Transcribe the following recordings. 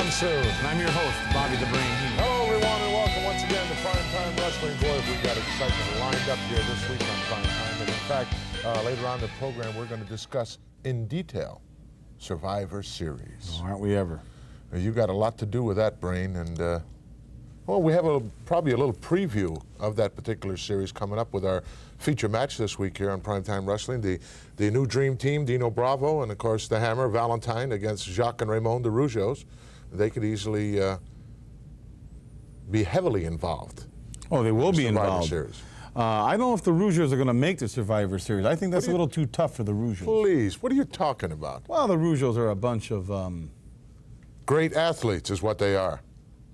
coming soon. And I'm your host, Bobby the Brain Heenan. Hello, everyone, and welcome once again to Prime Time Wrestling. Boy, we've got excitement lined up here this week on Prime Time. And in fact, later on in the program, we're going to discuss in detail Survivor Series. Oh, aren't we ever? You got a lot to do with that, Brain, and well, we have probably a little preview of that particular series coming up with our feature match this week here on Primetime Wrestling. The new Dream Team, Dino Bravo, and of course the Hammer, Valentine, against Jacques and Raymond de Rougeos. They could easily be heavily involved. Oh, they will be Survivor involved. Series. I don't know if the Rougeos are going to make the Survivor Series. I think that's a little too tough for the Rougeos. Please, what are you talking about? Well, the Rougeos are a bunch of... Great athletes is what they are.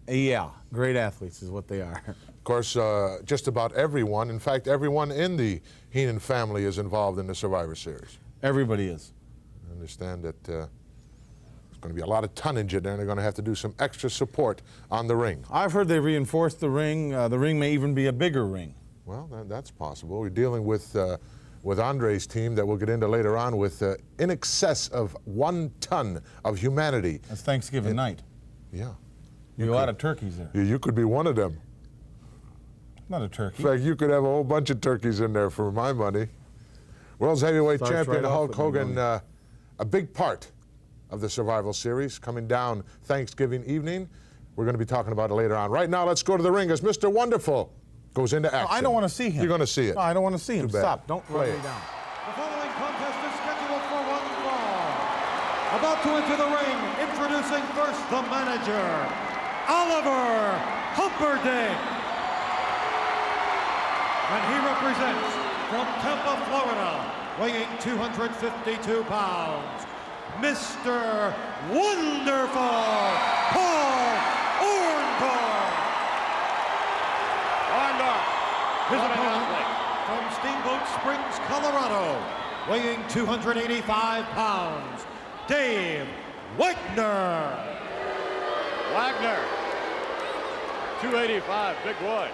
Yeah, great athletes is what they are. Of course, just about everyone, in fact, everyone in the Heenan family is involved in the Survivor Series. Everybody is. I understand that there's going to be a lot of tonnage in there, and they're going to have to do some extra support on the ring. I've heard they reinforced the ring. The ring may even be a bigger ring. Well, that's possible. We're dealing with Andre's team that we'll get into later on with in excess of 1 ton of humanity. That's Thanksgiving night. Yeah. A lot of turkeys there. You could be one of them. Not a turkey. In fact, you could have a whole bunch of turkeys in there for my money. World's Heavyweight Champion Hulk Hogan, a big part of the Survival Series, coming down Thanksgiving evening. We're going to be talking about it later on. Right now, let's go to the ring as Mr. Wonderful goes into action. No, I don't want to see him. You're going to see it. No, I don't want to see him. Too bad. Stop. Don't run me it down. The following contest is scheduled for one fall. About to enter the ring, introducing first the manager, Oliver Humperdinck. And he represents, from Tampa, Florida, weighing 252 pounds, Mr. Wonderful Paul Orndorff. His opponent, from Steamboat Springs, Colorado, weighing 285 pounds, Dave Wagner. Wagner, 285, big boy.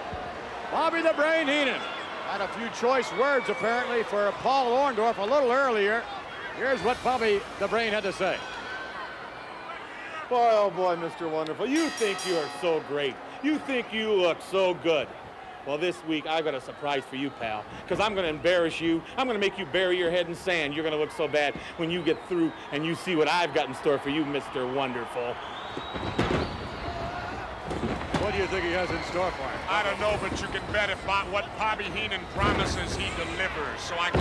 Bobby the Brain Heenan had a few choice words apparently for Paul Orndorff a little earlier. Here's what Bobby the Brain had to say. Boy, oh boy, Mr. Wonderful, you think you are so great. You think you look so good. Well, this week, I've got a surprise for you, pal, because I'm going to embarrass you. I'm going to make you bury your head in sand. You're going to look so bad when you get through and you see what I've got in store for you, Mr. Wonderful. What do you think he has in store for him? I don't know, but you can bet if what Bobby Heenan promises, he delivers. So I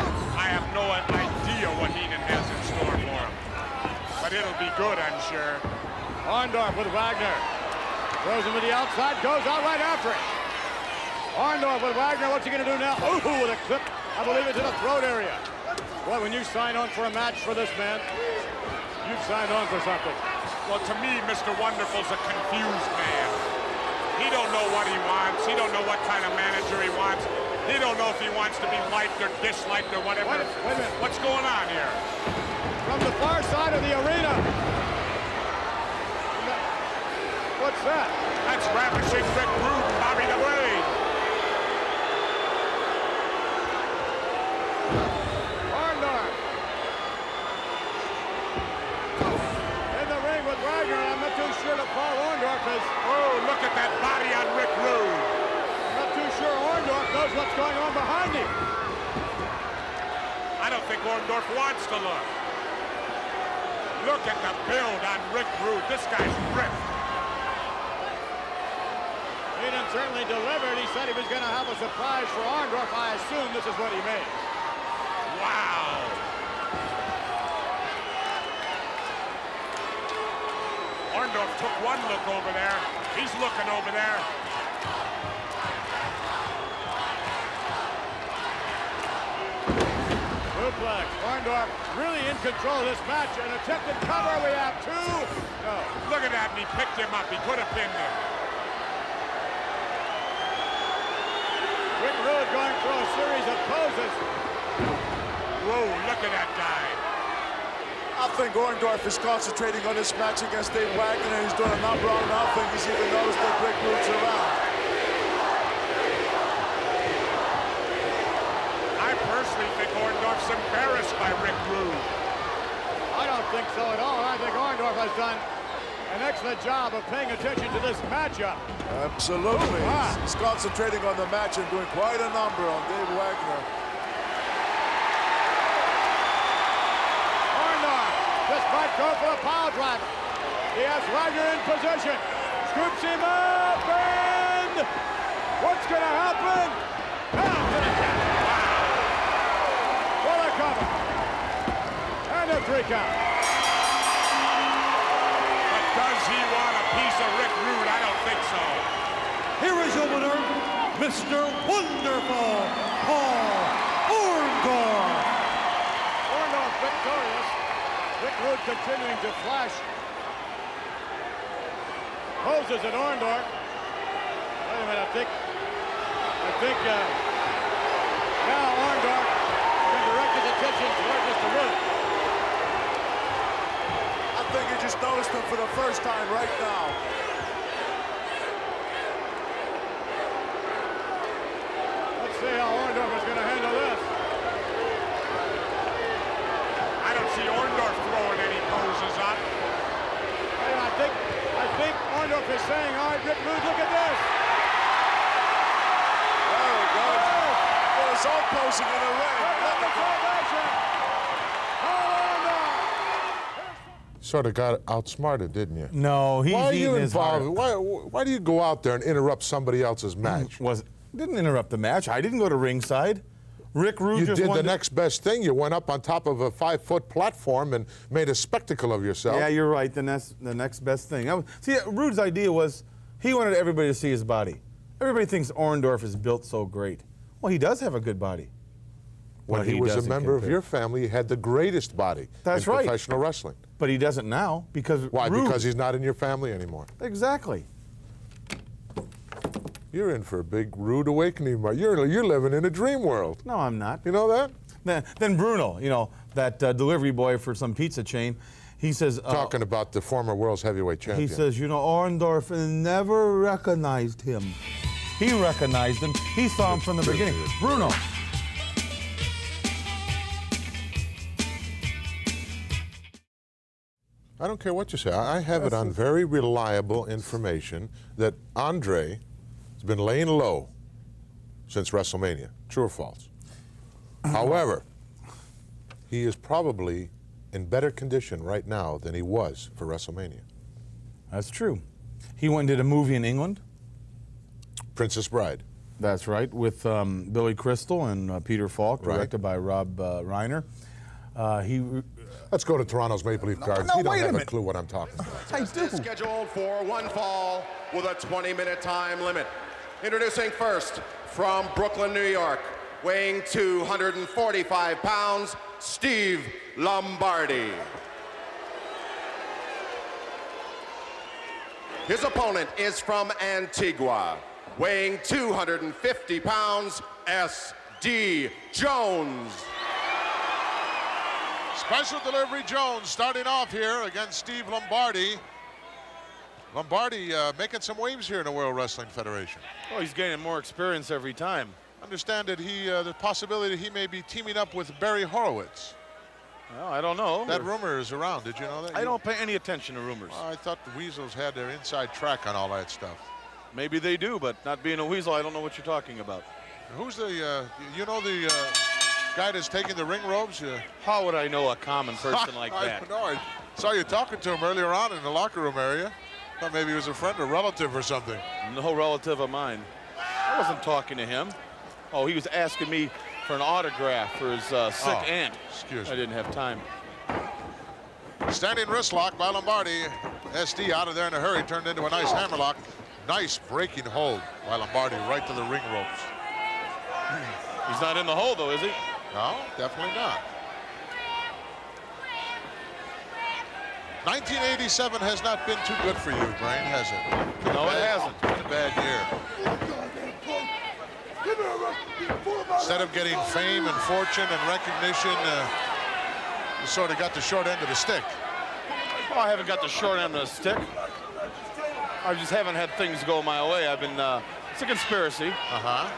have no idea what Heenan has in store for him. But it'll be good, I'm sure. Orndorff with Wagner. Throws him to the outside, goes out right after it. Orndorff with Wagner, what's he going to do now? Ooh, with a clip, I believe it's in the throat area. Boy, when you sign on for a match for this man, you've signed on for something. Well, to me, Mr. Wonderful's a confused man. He don't know what he wants. He don't know what kind of manager he wants. He don't know if he wants to be liked or disliked or whatever. Wait a minute. What's going on here? From the far side of the arena. What's that? That's Ravishing Rick Rude and Bobby the Brain. Orndorff. In the ring with Wagner. I'm not too sure that Paul Orndorff is. Oh, look at that body on Rick Rude. I'm not too sure Orndorff knows what's going on behind him. I don't think Orndorff wants to look. Look at the build on Rick Rude. This guy's ripped. Heenan certainly delivered. He said he was going to have a surprise for Orndorff. I assume this is what he made. Wow. Orndorff took one look over there. He's looking over there. Suplex. Orndorff really in control of this match. An attempted cover. We have two. No. Look at that, and he picked him up. He could have pinned him. Rick Rude going through a series of poses. Whoa, look at that guy. I think Orndorff is concentrating on this match against Dave Wagner, and he's doing a number on him. I don't think he's even noticed that Rick Rude's around. I personally think Orndorff's embarrassed by Rick Rude. I don't think so at all. I think Orndorff has done a an excellent job of paying attention to this matchup. Absolutely. He's concentrating on the match and doing quite a number on Dave Wagner. Orndorff just might go for a pile driver. He has Wagner in position. Scoops him up, and what's going to happen? Down to the count. Wow. What a cover. And a 3 count. But does he want a piece of Rick Rude? I don't think so. Here is your winner, Mr. Wonderful, Paul Orndorff. Orndorff victorious. Rick Rude continuing to flash. Poses at Orndorff. Wait a minute, I think now Orndorff can direct his attention toward Mr. Rude. I think he just noticed him for the first time right now. Let's see how Orndorff is going to handle this. I don't see Orndorff throwing any poses up. I think Orndorff is saying, all right, Rick Rude, look at this. There he goes. Well, it's all posing in the ring. Look at the salvation. Sort of got outsmarted, didn't you? No, he's Why are you eating his heart. involved? Why do you go out there and interrupt somebody else's match? Didn't interrupt the match. I didn't go to ringside. Rick Rude You just did the wanted next best thing. You went up on top of a 5-foot platform and made a spectacle of yourself. Yeah, you're right. That's the next best thing. See, Rude's idea was he wanted everybody to see his body. Everybody thinks Orndorff is built so great. Well, he does have a good body. When But he was a doesn't member of compare. your family, he had the greatest body That's in right. professional wrestling. But he doesn't now because Why? Rude. Because he's not in your family anymore. Exactly. You're in for a big rude awakening, Mark. You're living in a dream world. No, I'm not. You know that? Then Bruno, that delivery boy for some pizza chain, he says... Talking about the former world's heavyweight champion. He says, Orndorff never recognized him. He recognized him. He saw him from the beginning. Bruno. I don't care what you say. I have it on very reliable information that Andre has been laying low since WrestleMania. True or false? However, he is probably in better condition right now than he was for WrestleMania. That's true. He went and did a movie in England. Princess Bride. That's right, with Billy Crystal and Peter Falk, directed by Rob Reiner. Let's go to Toronto's Maple Leaf Gardens. no, He don't wait a have a minute. clue what I'm talking about. I do. Scheduled for one fall with a 20-minute time limit. Introducing first, from Brooklyn, New York, weighing 245 pounds, Steve Lombardi. His opponent is from Antigua, weighing 250 pounds, S.D. Jones. Special Delivery Jones starting off here against Steve Lombardi. Lombardi making some waves here in the World Wrestling Federation. Oh, he's gaining more experience every time. Understand that the possibility he may be teaming up with Barry Horowitz. Well, I don't know. That rumor is around. Did you know that? I don't pay any attention to rumors. I thought the Weasels had their inside track on all that stuff. Maybe they do, but not being a weasel, I don't know what you're talking about. Who's the guy that's taking the ring robes? How would I know a common person like that? I don't know. I saw you talking to him earlier on in the locker room area. Thought maybe he was a friend or relative or something. No relative of mine. I wasn't talking to him. Oh, he was asking me for an autograph for his sick aunt. Excuse I me. didn't have time. Standing wrist lock by Lombardi. SD out of there in a hurry, turned into a nice hammerlock. Nice breaking hold by Lombardi right to the ring ropes. He's not in the hole, though, is he? No, definitely not. 1987 has not been too good for you, Brain, has it? No, it hasn't. It's a bad year. Instead of getting fame and fortune and recognition, you sort of got the short end of the stick. Oh, I haven't got the short end of the stick. I just haven't had things go my way. I've been, it's a conspiracy. Uh-huh.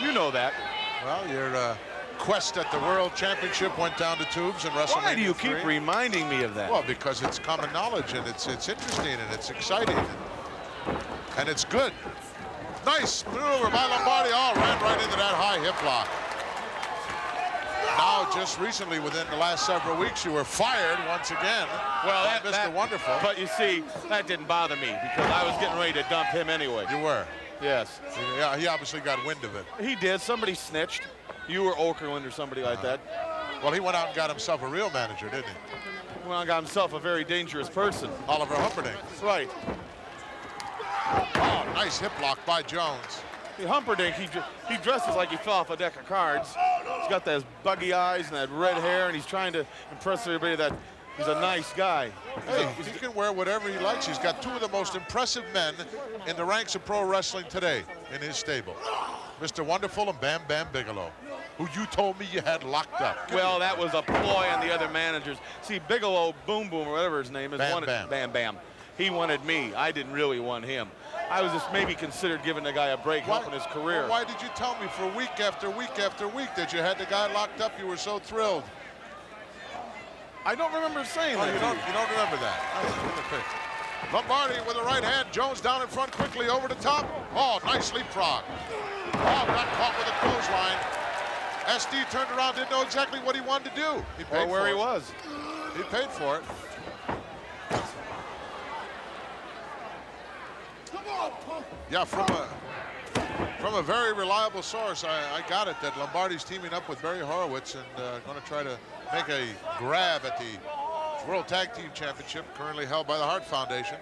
You know that. Well, quest at the World Championship went down the tubes in WrestleMania. Why do you 3. keep reminding me of that? Well, because it's common knowledge, and it's interesting, and it's exciting, and it's good. Nice maneuver by Lombardi. Oh, ran right into that high hip lock. Now, just recently, within the last several weeks, you were fired once again. Well, by Mr. Wonderful. But you see, that didn't bother me because I was getting ready to dump him anyway. You were. Yes. Yeah, he obviously got wind of it. He did. Somebody snitched. You or Okerlund or somebody like that. Well, he went out and got himself a real manager, didn't he? Well, he got himself a very dangerous person. Oliver Humperdinck. Right. Oh, nice hip lock by Jones. See, Humperdinck, he dresses like he fell off a deck of cards. He's got those buggy eyes and that red hair, and he's trying to impress everybody that he's a nice guy. Hey, he can wear whatever he likes. He's got two of the most impressive men in the ranks of pro wrestling today in his stable. Mr. Wonderful and Bam Bigelow, who you told me you had locked up. Well, that was a ploy on the other managers. See, Bigelow, Boom Boom, or whatever his name is, Bam. He wanted me. I didn't really want him. I was just maybe considered giving the guy a break, helping his career. Well, why did you tell me for week after week after week that you had the guy locked up? You were so thrilled. I don't remember saying that. You don't remember that. Lombardi with the right hand. Jones down in front quickly over the top. Oh, nice leapfrog. Oh, got caught with a clothesline. SD turned around, didn't know exactly what he wanted to do. He paid Or where for he it. was. He paid for it. Yeah, from a very reliable source, I got it that Lombardi's teaming up with Barry Horowitz and going to try to make a grab at the World Tag Team Championship, currently held by the Hart Foundation.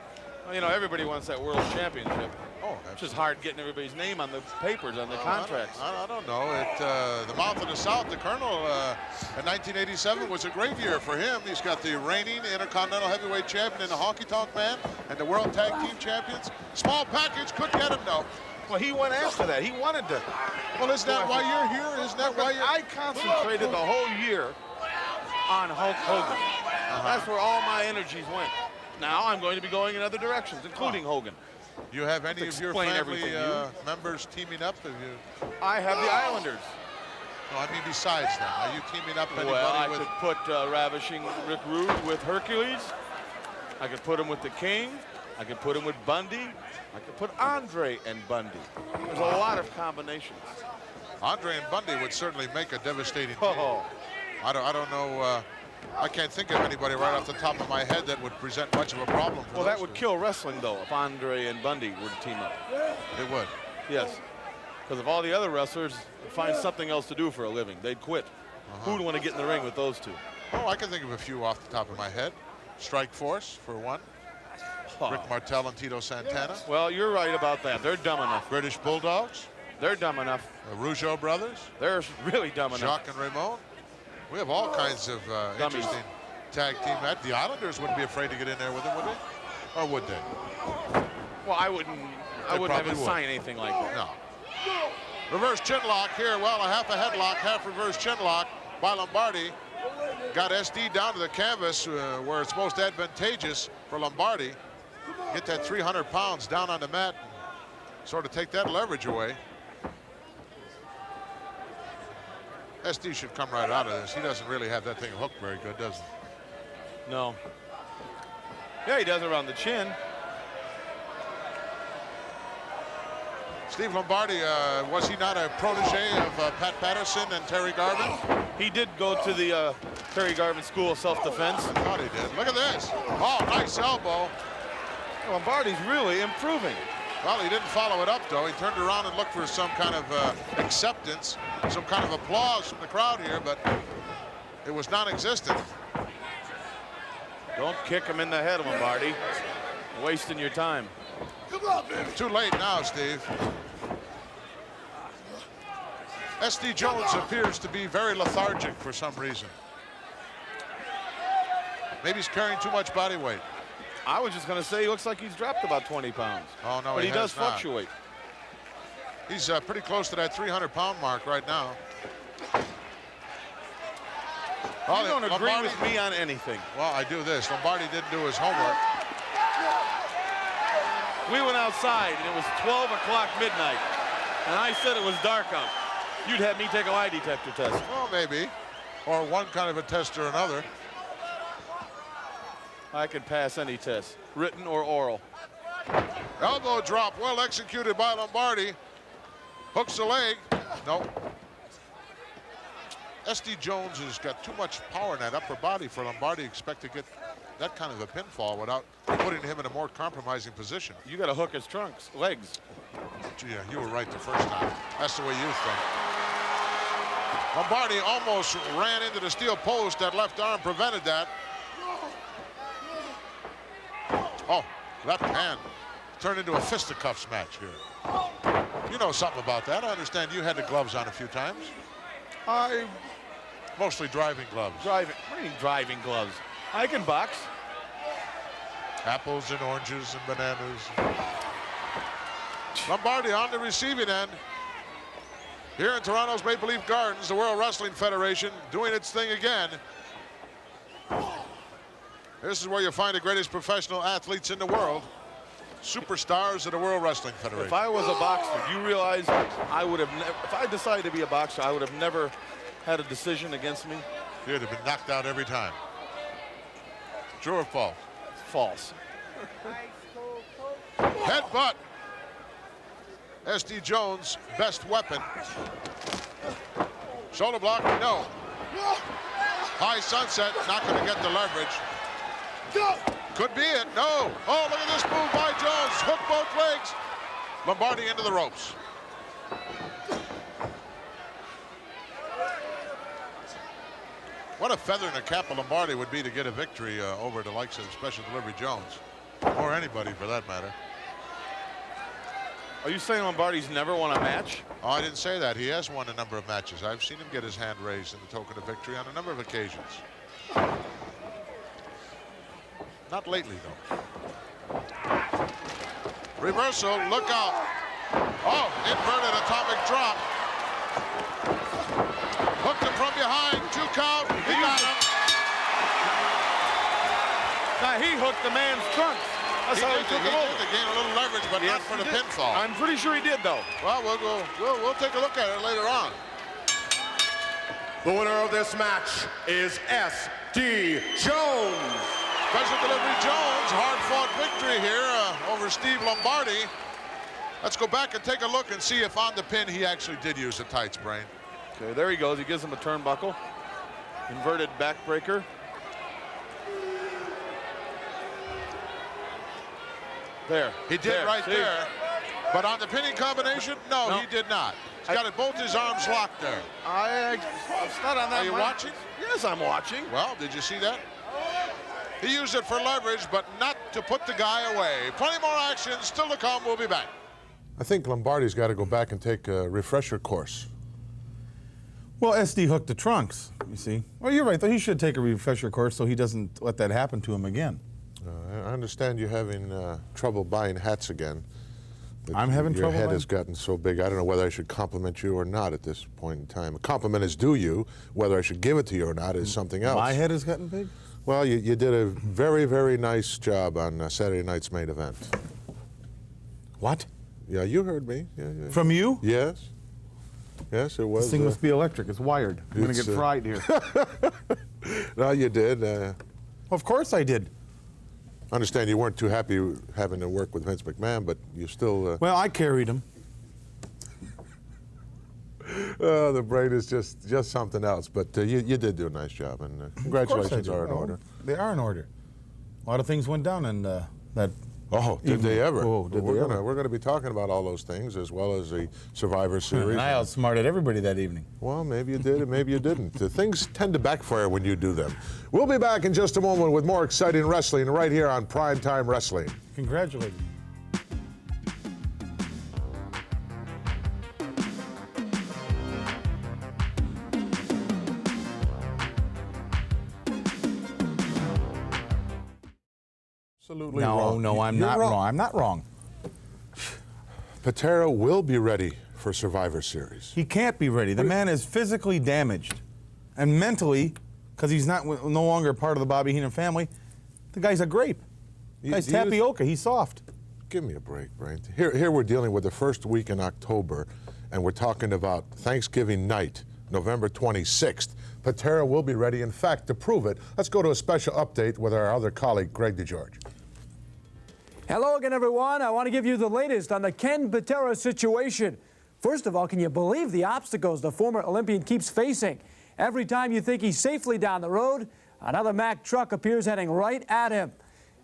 Well, you know, everybody wants that World Championship. Oh, it's just hard getting everybody's name on the papers, on the contracts. I don't know. The mouth of the South, the Colonel, in 1987 was a great year for him. He's got the reigning Intercontinental Heavyweight Champion in the Honky Tonk Man and the World Tag Team Champions. Small package, could get him though. Well, he went after that. He wanted to. Well, isn't that why you're here? Isn't that why you're... I concentrated the whole year on Hulk Hogan. That's where all my energies went. Now I'm going to be going in other directions, including Hogan. You have any of your family members teaming up? I have the Islanders. No, I mean besides them. Are you teaming up anybody Well, I with... could put Ravishing Rick Rude with Hercules. I could put him with the King. I could put him with Bundy. I could put Andre and Bundy. There's a lot of combinations. Andre and Bundy would certainly make a devastating team. Oh. I don't know. I can't think of anybody right off the top of my head that would present much of a problem for Well, that those would two. kill wrestling, though, if Andre and Bundy were to team up. It would. Yes. Because if all the other wrestlers find something else to do for a living, they'd quit. Who'd want to get in the ring with those two? Oh, I can think of a few off the top of my head. Strike Force, for one. Rick Martel and Tito Santana. Well, you're right about that. They're dumb enough. British Bulldogs. They're dumb enough. The Rougeau brothers. They're really dumb enough. Jacques and Raymond. We have all kinds of interesting tag team match. The Islanders wouldn't be afraid to get in there with them, would they? Or would they? Well, I wouldn't have him sign anything like that. No. Reverse chin lock here. Well, a half a headlock, half reverse chin lock by Lombardi. Got SD down to the canvas where it's most advantageous for Lombardi. Get that 300 pounds down on the mat. Sort of take that leverage away. SD should come right out of this. He doesn't really have that thing hooked very good, does he? No. Yeah, he does around the chin. Steve Lombardi, was he not a protege of Pat Patterson and Terry Garvin? He did go to the Terry Garvin School of Self-Defense. I thought he did. Look at this. Oh, nice elbow. Lombardi's really improving. Well, he didn't follow it up, though. He turned around and looked for some kind of acceptance, some kind of applause from the crowd here, but it was non-existent. Don't kick him in the head, Lombardi. Wasting your time. Too late now, Steve. SD Jones appears to be very lethargic for some reason. Maybe he's carrying too much body weight. I was just going to say he looks like he's dropped about 20 pounds. Oh, no, but he does has not. fluctuate. He's pretty close to that 300-pound mark right now. You don't agree with me on anything. Well, I do this. Lombardi didn't do his homework. We went outside, and it was 12 o'clock midnight, and I said it was dark out. You'd have me take a lie detector test. Well, maybe. Or one kind of a test or another. I can pass any test, written or oral. Elbow drop, well executed by Lombardi. Hooks the leg. Nope. S.D. Jones has got too much power in that upper body for Lombardi. Expect to get that kind of a pinfall without putting him in a more compromising position. You got to hook his legs. Yeah, you were right the first time. That's the way you think. Lombardi almost ran into the steel post. That left arm prevented that. Oh, left hand turned into a fisticuffs match here. You know something about that. I understand you had the gloves on a few times. Mostly driving gloves. What do you mean driving gloves? I can box. Apples and oranges and bananas. Lombardi on the receiving end. Here in Toronto's Maple Leaf Gardens, the World Wrestling Federation doing its thing again. This is where you find the greatest professional athletes in the world. Superstars of the World Wrestling Federation. If I was a boxer, do you realize I would have if I decided to be a boxer, I would have never had a decision against me? You'd have been knocked out every time. True or false? False. Headbutt. S.D. Jones, best weapon. Shoulder block, no. High sunset, not going to get the leverage. Could be it, no. Oh, look at this move by Jones. Hook both legs. Lombardi into the ropes. What a feather in the cap of Lombardi would be to get a victory over the likes of Special Delivery Jones. Or anybody for that matter. Are you saying Lombardi's never won a match? Oh, I didn't say that. He has won a number of matches. I've seen him get his hand raised in the token of victory on a number of occasions. Not lately, though. Reversal, look out. Oh, inverted atomic drop. Hooked him from behind, 2 count. He got him. Now he hooked the man's trunks. That's how he took him over. To gain a little leverage, but not for the pinfall. I'm pretty sure he did, though. Well, we'll take a look at it later on. The winner of this match is S.D. Jones. Special Delivery Jones, hard-fought victory here over Steve Lombardi. Let's go back and take a look and see if on the pin he actually did use the tights, Brain. Okay, there he goes. He gives him a turnbuckle. Inverted backbreaker. There. He did right there. But on the pinning combination, no, he did not. He's got both his arms locked there. It's not on that. Are you watching? Yes, I'm watching. Well, did you see that? He used it for leverage, but not to put the guy away. Plenty more action still to come. We'll be back. I think Lombardi's got to go back and take a refresher course. Well, SD hooked the trunks, you see. Well, you're right, though. He should take a refresher course so he doesn't let that happen to him again. I understand you're having trouble buying hats again. I'm having trouble Your head buying? has gotten so big, I don't know whether I should compliment you or not at this point in time. A compliment is due you. Whether I should give it to you or not is something else. My head has gotten big? Well, you did a very, very nice job on Saturday night's main event. What? Yeah, you heard me. Yeah. From you? Yes. Yes, it was. This thing must be electric. It's wired. I'm going to get fried here. No, you did. Of course I did. I understand you weren't too happy having to work with Vince McMahon, but you still... Well, I carried him. The Brain is just something else, but you did do a nice job, and congratulations are in order. They are in order. A lot of things went down in that... Oh, did they ever? Oh, did they ever? We're going to be talking about all those things, as well as the Survivor Series. And I outsmarted everybody that evening. Well, maybe you did, and maybe you didn't. Things tend to backfire when you do them. We'll be back in just a moment with more exciting wrestling right here on Prime Time Wrestling. Congratulations. Absolutely wrong. No, I'm You're not wrong. I'm not wrong. Patera will be ready for Survivor Series. He can't be ready. The man is physically damaged. And mentally, because he's no longer part of the Bobby Heenan family, the guy's a grape. The guy's tapioca. He's soft. Give me a break, Brain. Here we're dealing with the first week in October, and we're talking about Thanksgiving night, November 26th. Patera will be ready, in fact, to prove it. Let's go to a special update with our other colleague, Greg DeGeorge. Hello again, everyone. I want to give you the latest on the Ken Patera situation. First of all, can you believe the obstacles the former Olympian keeps facing? Every time you think he's safely down the road, another Mack truck appears heading right at him.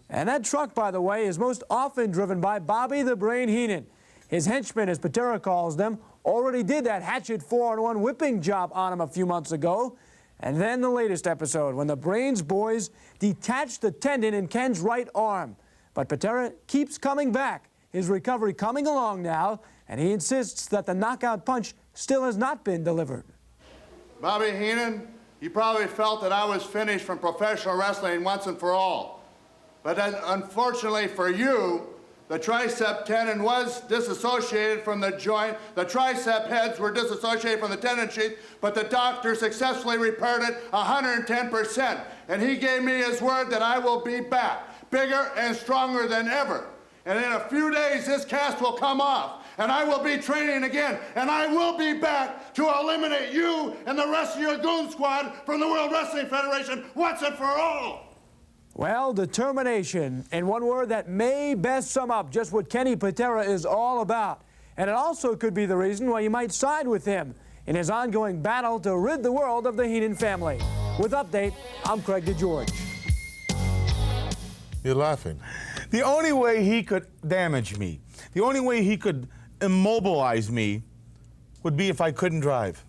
And that truck, by the way, is most often driven by Bobby the Brain Heenan. His henchmen, as Patera calls them, already did that hatchet 4-on-1 whipping job on him a few months ago. And then the latest episode, when the Brains boys detached the tendon in Ken's right arm. But Patera keeps coming back, his recovery coming along now, and he insists that the knockout punch still has not been delivered. Bobby Heenan, you probably felt that I was finished from professional wrestling once and for all. But then, unfortunately for you, the tricep tendon was disassociated from the joint. The tricep heads were disassociated from the tendon sheath, but the doctor successfully repaired it 110%. And he gave me his word that I will be back, bigger and stronger than ever. And in a few days, this cast will come off, and I will be training again, and I will be back to eliminate you and the rest of your goon squad from the World Wrestling Federation once and for all. Well, determination, in one word that may best sum up just what Kenny Patera is all about. And it also could be the reason why you might side with him in his ongoing battle to rid the world of the Heenan family. With Update, I'm Craig DeGeorge. You're laughing. The only way he could damage me, the only way he could immobilize me would be if I couldn't drive.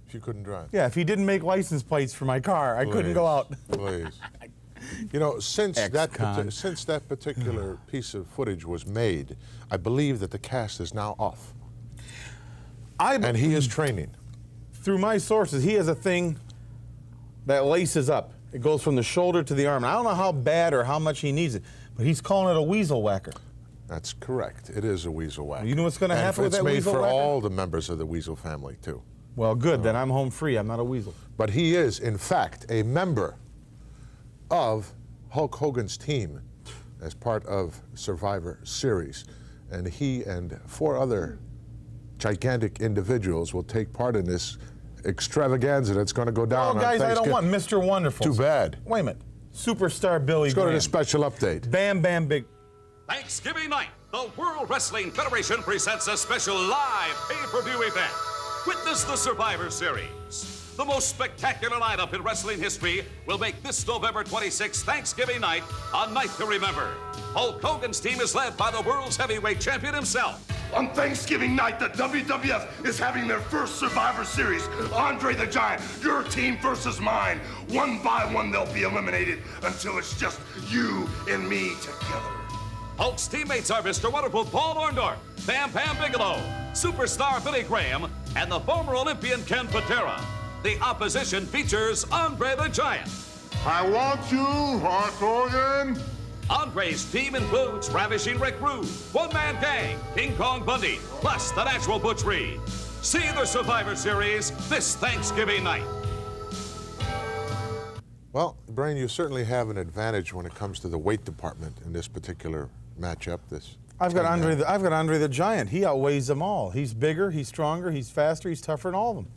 If you couldn't drive? Yeah, if he didn't make license plates for my car, I couldn't go out. Please. You know, since that particular piece of footage was made, I believe that the cast is now off. And he is training. Through my sources, he has a thing that laces up. It goes from the shoulder to the arm. And I don't know how bad or how much he needs it, but he's calling it a weasel whacker. That's correct. It is a weasel whacker. You know what's going to happen with that weasel whacker? It's made for whacker? all the members of the weasel family, too. Well, good. Then I'm home free. I'm not a weasel. But he is, in fact, a member of Hulk Hogan's team as part of Survivor Series. And he and 4 other gigantic individuals will take part in this extravaganza that's going to go down. Oh, guys, I don't want Mr. Wonderful. Too bad. Wait a minute. Superstar Billy Let's go to Graham. the special update. Bam Big. Thanksgiving night, the World Wrestling Federation presents a special live pay-per-view event. Witness the Survivor Series. The most spectacular lineup in wrestling history will make this November 26th Thanksgiving night a night to remember. Hulk Hogan's team is led by the world's heavyweight champion himself. On Thanksgiving night, the WWF is having their first Survivor Series. Andre the Giant, your team versus mine. One by one, they'll be eliminated until it's just you and me together. Hulk's teammates are Mr. Wonderful Paul Orndorff, Bam Bigelow, superstar Billy Graham, and the former Olympian Ken Patera. The opposition features Andre the Giant. I want you, Hulk Hogan. Andre's team includes Ravishing Rick Rude, One Man Gang, King Kong Bundy, plus the Natural Butch Reed. See the Survivor Series this Thanksgiving night. Well, Brain, you certainly have an advantage when it comes to the weight department in this particular matchup. I've got Andre the Giant. He outweighs them all. He's bigger, he's stronger, he's faster, he's tougher than all of them.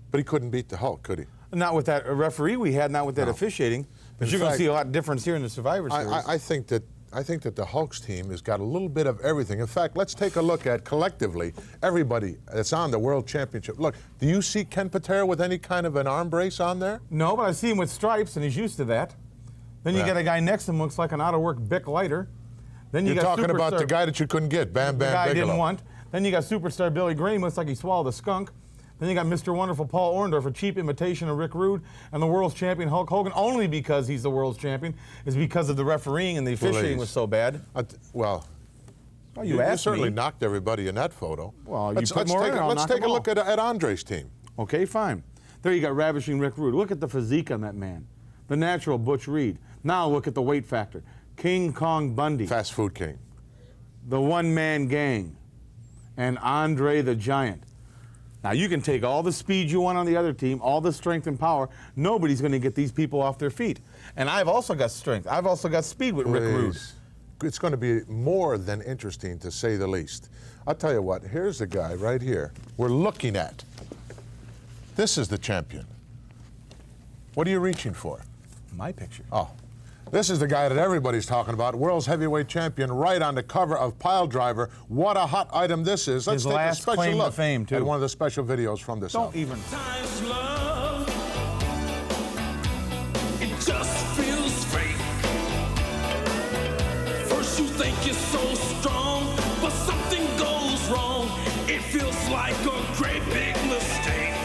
But he couldn't beat the Hulk, could he? Not with that referee we had, not with that officiating. But you're going to see a lot of difference here in the Survivor Series. I think that the Hulk's team has got a little bit of everything. In fact, let's take a look at collectively everybody that's on the World Championship. Look, do you see Ken Patera with any kind of an arm brace on there? No, but I see him with stripes, and he's used to that. Then you got a guy next to him looks like an out-of-work Bic lighter. Then You're talking about the guy that you couldn't get, Bam the guy Bigelow. didn't want. Then you got superstar Billy Graham, looks like he swallowed a skunk. Then you got Mr. Wonderful Paul Orndorff, a cheap imitation of Rick Rude, and the world's champion Hulk Hogan, only because he's the world's champion, is because of the refereeing and the officiating was so bad. Well, you certainly knocked everybody in that photo. Well, let's take a look at Andre's team. Okay, fine. There you got Ravishing Rick Rude. Look at the physique on that man. The natural Butch Reed. Now look at the weight factor. King Kong Bundy. Fast food king. The one-man gang. And Andre the Giant. Now, you can take all the speed you want on the other team, all the strength and power. Nobody's going to get these people off their feet. And I've also got strength. I've also got speed with Rick Rude. it's going to be more than interesting, to say the least. I'll tell you what, here's the guy right here we're looking at. This is the champion. What are you reaching for? My picture. Oh. This is the guy that everybody's talking about, world's heavyweight champion, right on the cover of Pile Driver. What a hot item this is. Let's His take last a special claim look to fame, too. at one of the special videos from this Don't album. even. Times love, it just feels fake. First you think you're so strong, but something goes wrong. It feels like a great big mistake.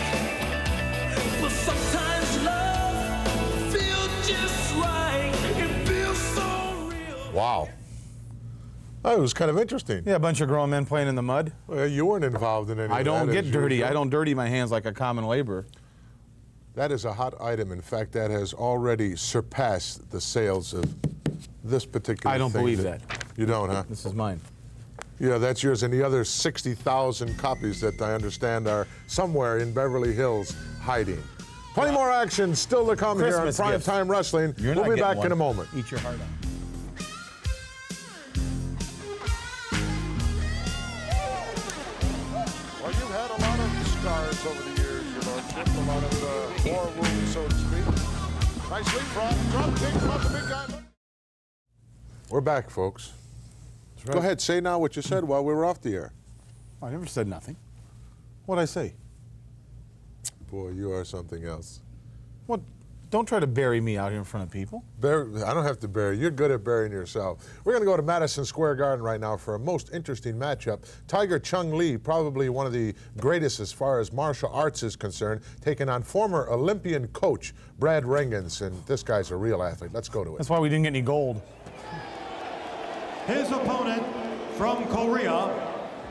But sometimes love feels just right. It feels so real. Wow. That was kind of interesting. Yeah, a bunch of grown men playing in the mud. Well, you weren't involved in any I of don't that, get as dirty. usual. I don't dirty my hands like a common laborer. That is a hot item. In fact, that has already surpassed the sales of this particular I don't thing believe that. You don't, huh? This is mine. Yeah, that's yours. And the other 60,000 copies that I understand are somewhere in Beverly Hills hiding. Plenty more action still to come here on Christmas Prime gifts. Time Wrestling. You're We'll not be getting back one. in a moment. Eat your heart out. Well, you've had a lot of scars over the years, Your Lordship. A lot of war wounds, so to speak. Nice leapfrog. Drop kick from the big guy. We're back, folks. right. Go ahead, say now what you said while we were off the air. I never said nothing. What'd I say? Boy, you are something else. What? Don't try to bury me out here in front of people. I don't have to bury. You're good at burying yourself. We're going to go to Madison Square Garden right now for a most interesting matchup. Tiger Chung Lee, probably one of the greatest as far as martial arts is concerned, taking on former Olympian coach Brad Rheingens, and this guy's a real athlete. Let's go to it. That's why we didn't get any gold. His opponent from Korea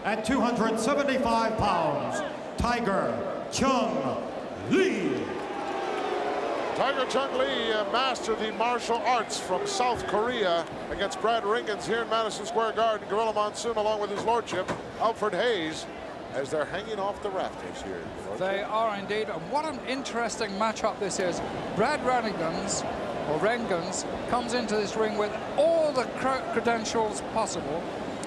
at 275 pounds, Tiger Chung Lee. Tiger Chung Lee mastered the martial arts from South Korea against Brad Rheingens here in Madison Square Garden. Gorilla Monsoon along with his lordship, Alfred Hayes, as they're hanging off the rafters here. They are indeed. And what an interesting matchup this is. Brad Rheingens, or Rheingens, comes into this ring with all the credentials possible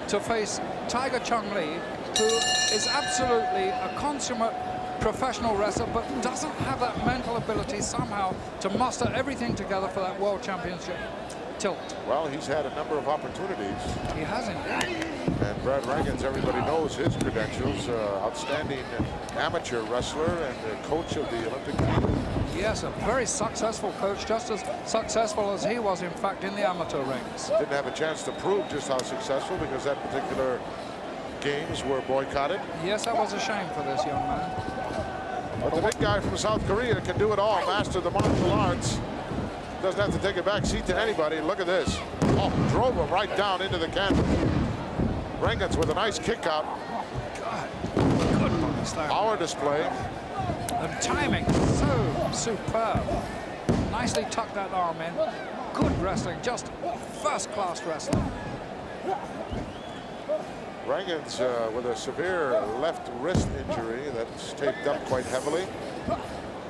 to face Tiger Chung Lee, who is absolutely a consummate professional wrestler, but doesn't have that mental ability somehow to muster everything together for that world championship tilt. Well, he's had a number of opportunities. He has indeed. And Brad Rheingens, everybody knows his credentials. Outstanding amateur wrestler and coach of the Olympic team. Yes, a very successful coach, just as successful as he was, in fact, in the amateur rings. Didn't have a chance to prove just how successful because that particular games were boycotted. Yes, that was a shame for this young man. But the big guy from South Korea can do it all, master the martial arts. Doesn't have to take a back seat to anybody. Look at this. Oh, drove him right down into the canvas. Rheingens with a nice kick out. God, good body slam. Power display. The timing, so superb. Nicely tucked that arm in. Good wrestling, just first-class wrestling. Rheingens with a severe left wrist injury that's taped up quite heavily. I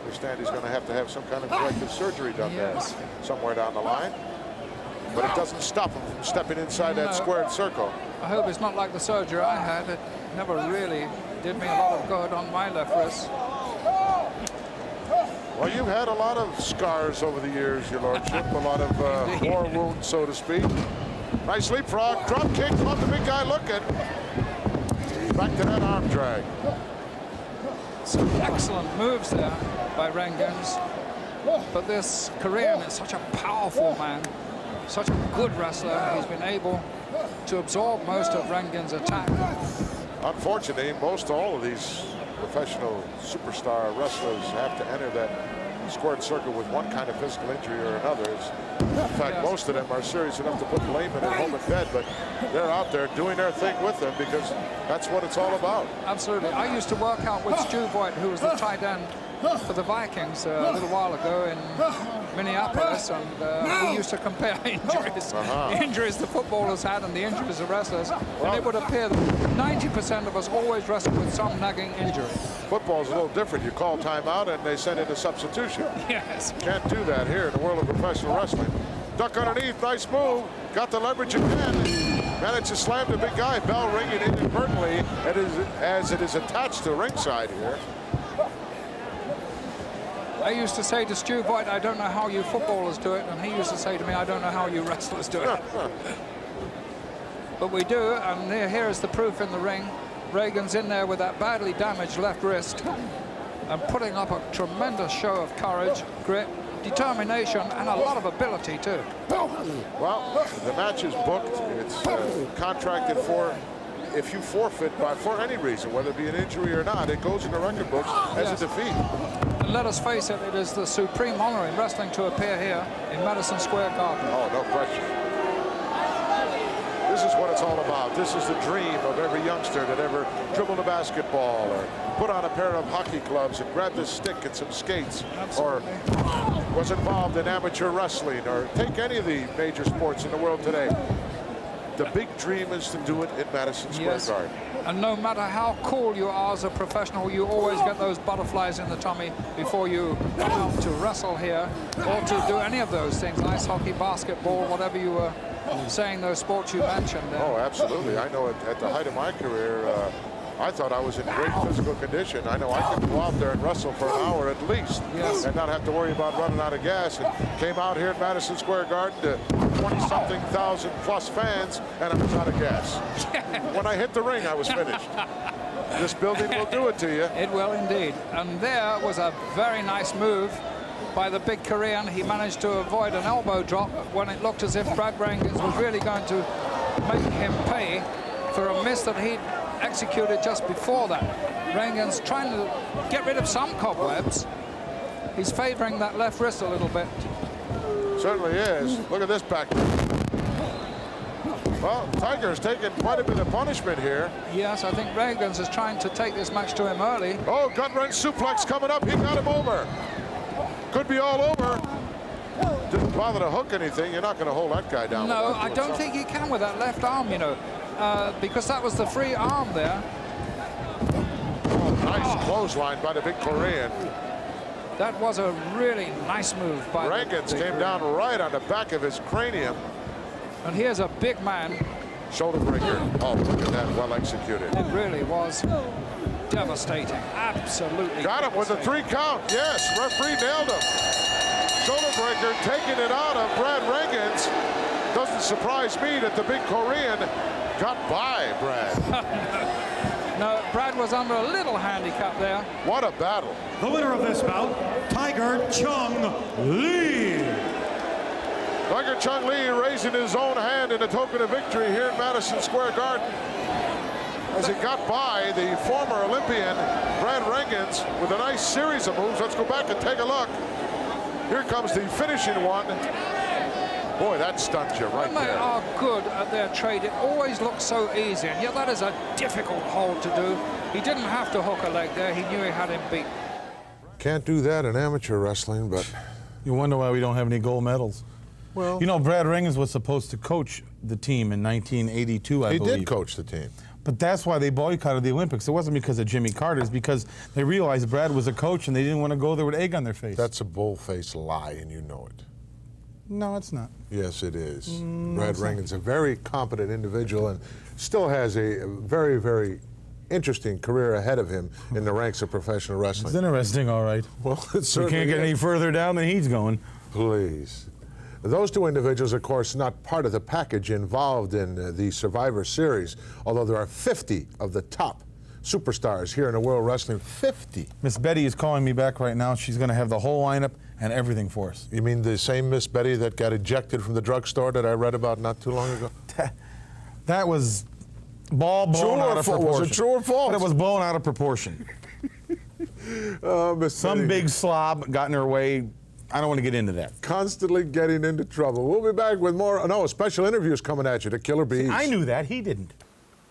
understand he's going to have some kind of corrective surgery done there somewhere down the line. But it doesn't stop him from stepping inside that squared circle. I hope it's not like the surgery I had. It never really did me a lot of good on my left wrist. Well, you've had a lot of scars over the years, Your Lordship. A lot of war wounds, so to speak. Nice leapfrog, drop kick on the big guy looking. Back to that arm drag. Some excellent moves there by Rheingens. But this Korean is such a powerful man, such a good wrestler. He's been able to absorb most of Rheingens' attack. Unfortunately, all of these professional superstar wrestlers have to enter that squared circle with one kind of physical injury or another. In fact, most of them are serious enough to put Layman at home in bed, but they're out there doing their thing with them because that's what it's all about. Absolutely. I used to work out with Stu Voigt, who was the tight end for the Vikings a little while ago in Minneapolis, and we used to compare injuries. The injuries the footballers had and the injuries of wrestlers, and it would appear that 90% of us always wrestle with some nagging injury. Football's a little different. You call timeout and they send in a substitution. Yes. Can't do that here in the world of professional wrestling. Duck underneath, nice move. Got the leverage again. Managed to slam the big guy. Bell ringing inadvertently as it is attached to ringside here. I used to say to Stu Voigt, I don't know how you footballers do it, and he used to say to me, I don't know how you wrestlers do it. But we do, and here is the proof in the ring. Rheingens in there with that badly damaged left wrist and putting up a tremendous show of courage, grit, determination, and a lot of ability, too. Well, the match is booked. It's contracted for. If you forfeit for any reason, whether it be an injury or not, it goes in the record books as a defeat. And let us face it, it is the supreme honor in wrestling to appear here in Madison Square Garden. Oh, no question. This is what it's all about. This is the dream of every youngster that ever dribbled a basketball or put on a pair of hockey gloves and grabbed a stick and some skates. Absolutely. Or was involved in amateur wrestling, or take any of the major sports in the world today. The big dream is to do it in Madison Square Garden. And no matter how cool you are as a professional, you always get those butterflies in the tummy before you come out to wrestle here or to do any of those things, ice hockey, basketball, whatever you were saying, those sports you mentioned there. Oh, absolutely. I know at the height of my career, I thought I was in great physical condition. I know I could go out there and wrestle for an hour at least and not have to worry about running out of gas. And came out here at Madison Square Garden to 20-something thousand plus fans, and I was out of gas. When I hit the ring, I was finished. This building will do it to you. It will indeed. And there was a very nice move by the big Korean. He managed to avoid an elbow drop when it looked as if Brad Rheingens was really going to make him pay for a miss that he'd executed just before that. Rheingens trying to get rid of some cobwebs. He's favoring that left wrist a little bit. Certainly is. Look at this back. Well, Tiger's taking quite a bit of punishment here. Yes, I think Rheingens is trying to take this match to him early. Oh, gut-wrench suplex coming up. He got him over. Could be all over. Didn't bother to hook anything. You're not going to hold that guy down. No, I don't think he can with that left arm, you know, because that was the free arm there. Oh, nice clothesline by the big Korean. That was a really nice move by Rheingens came down right on the back of his cranium. And here's a big man. Shoulder breaker. Oh, look at that. Well executed. It really was devastating. Absolutely. Got him with a 3 count. Yes, referee nailed him. Shoulder breaker taking it out of Brad Rheingens. Doesn't surprise me that the big Korean got by Brad. No, Brad was under a little handicap there. What a battle. The winner of this bout, Tiger Chung Lee. Tiger Chung Lee raising his own hand in a token of victory here in Madison Square Garden as he got by the former Olympian Brad Rheingens with a nice series of moves. Let's go back and take a look. Here comes the finishing one. Boy, that stuns you right When they there. are good at their trade, it always looks so easy, and yet that is a difficult hold to do. He didn't have to hook a leg there. He knew he had him beat. Can't do that in amateur wrestling, but you wonder why we don't have any gold medals. Well, you know, Brad Rheingens was supposed to coach the team in 1982, I believe. He did coach the team. But that's why they boycotted the Olympics. It wasn't because of Jimmy Carter. It's because they realized Brad was a coach and they didn't want to go there with egg on their face. That's a bull-faced lie, and you know it. No, it's not. Yes, it is. Brad Rheingens, a very competent individual, and still has a very, very interesting career ahead of him in the ranks of professional wrestling. It's interesting, all right. Well, it we certainly can't get is. any further down than he's going. Please. Those two individuals, of course, not part of the package involved in the Survivor Series, although there are 50 of the top superstars here in the World Wrestling. 50. Miss Betty is calling me back right now. She's going to have the whole lineup and everything for us. You mean the same Miss Betty that got ejected from the drugstore that I read about not too long ago? That was blown out of proportion. Was it true or false? But it was blown out of proportion. Some big slob got in her way. I don't want to get into that. Constantly getting into trouble. We'll be back with more. No, a special interview is coming at you. The Killer Bees. I knew that. He didn't.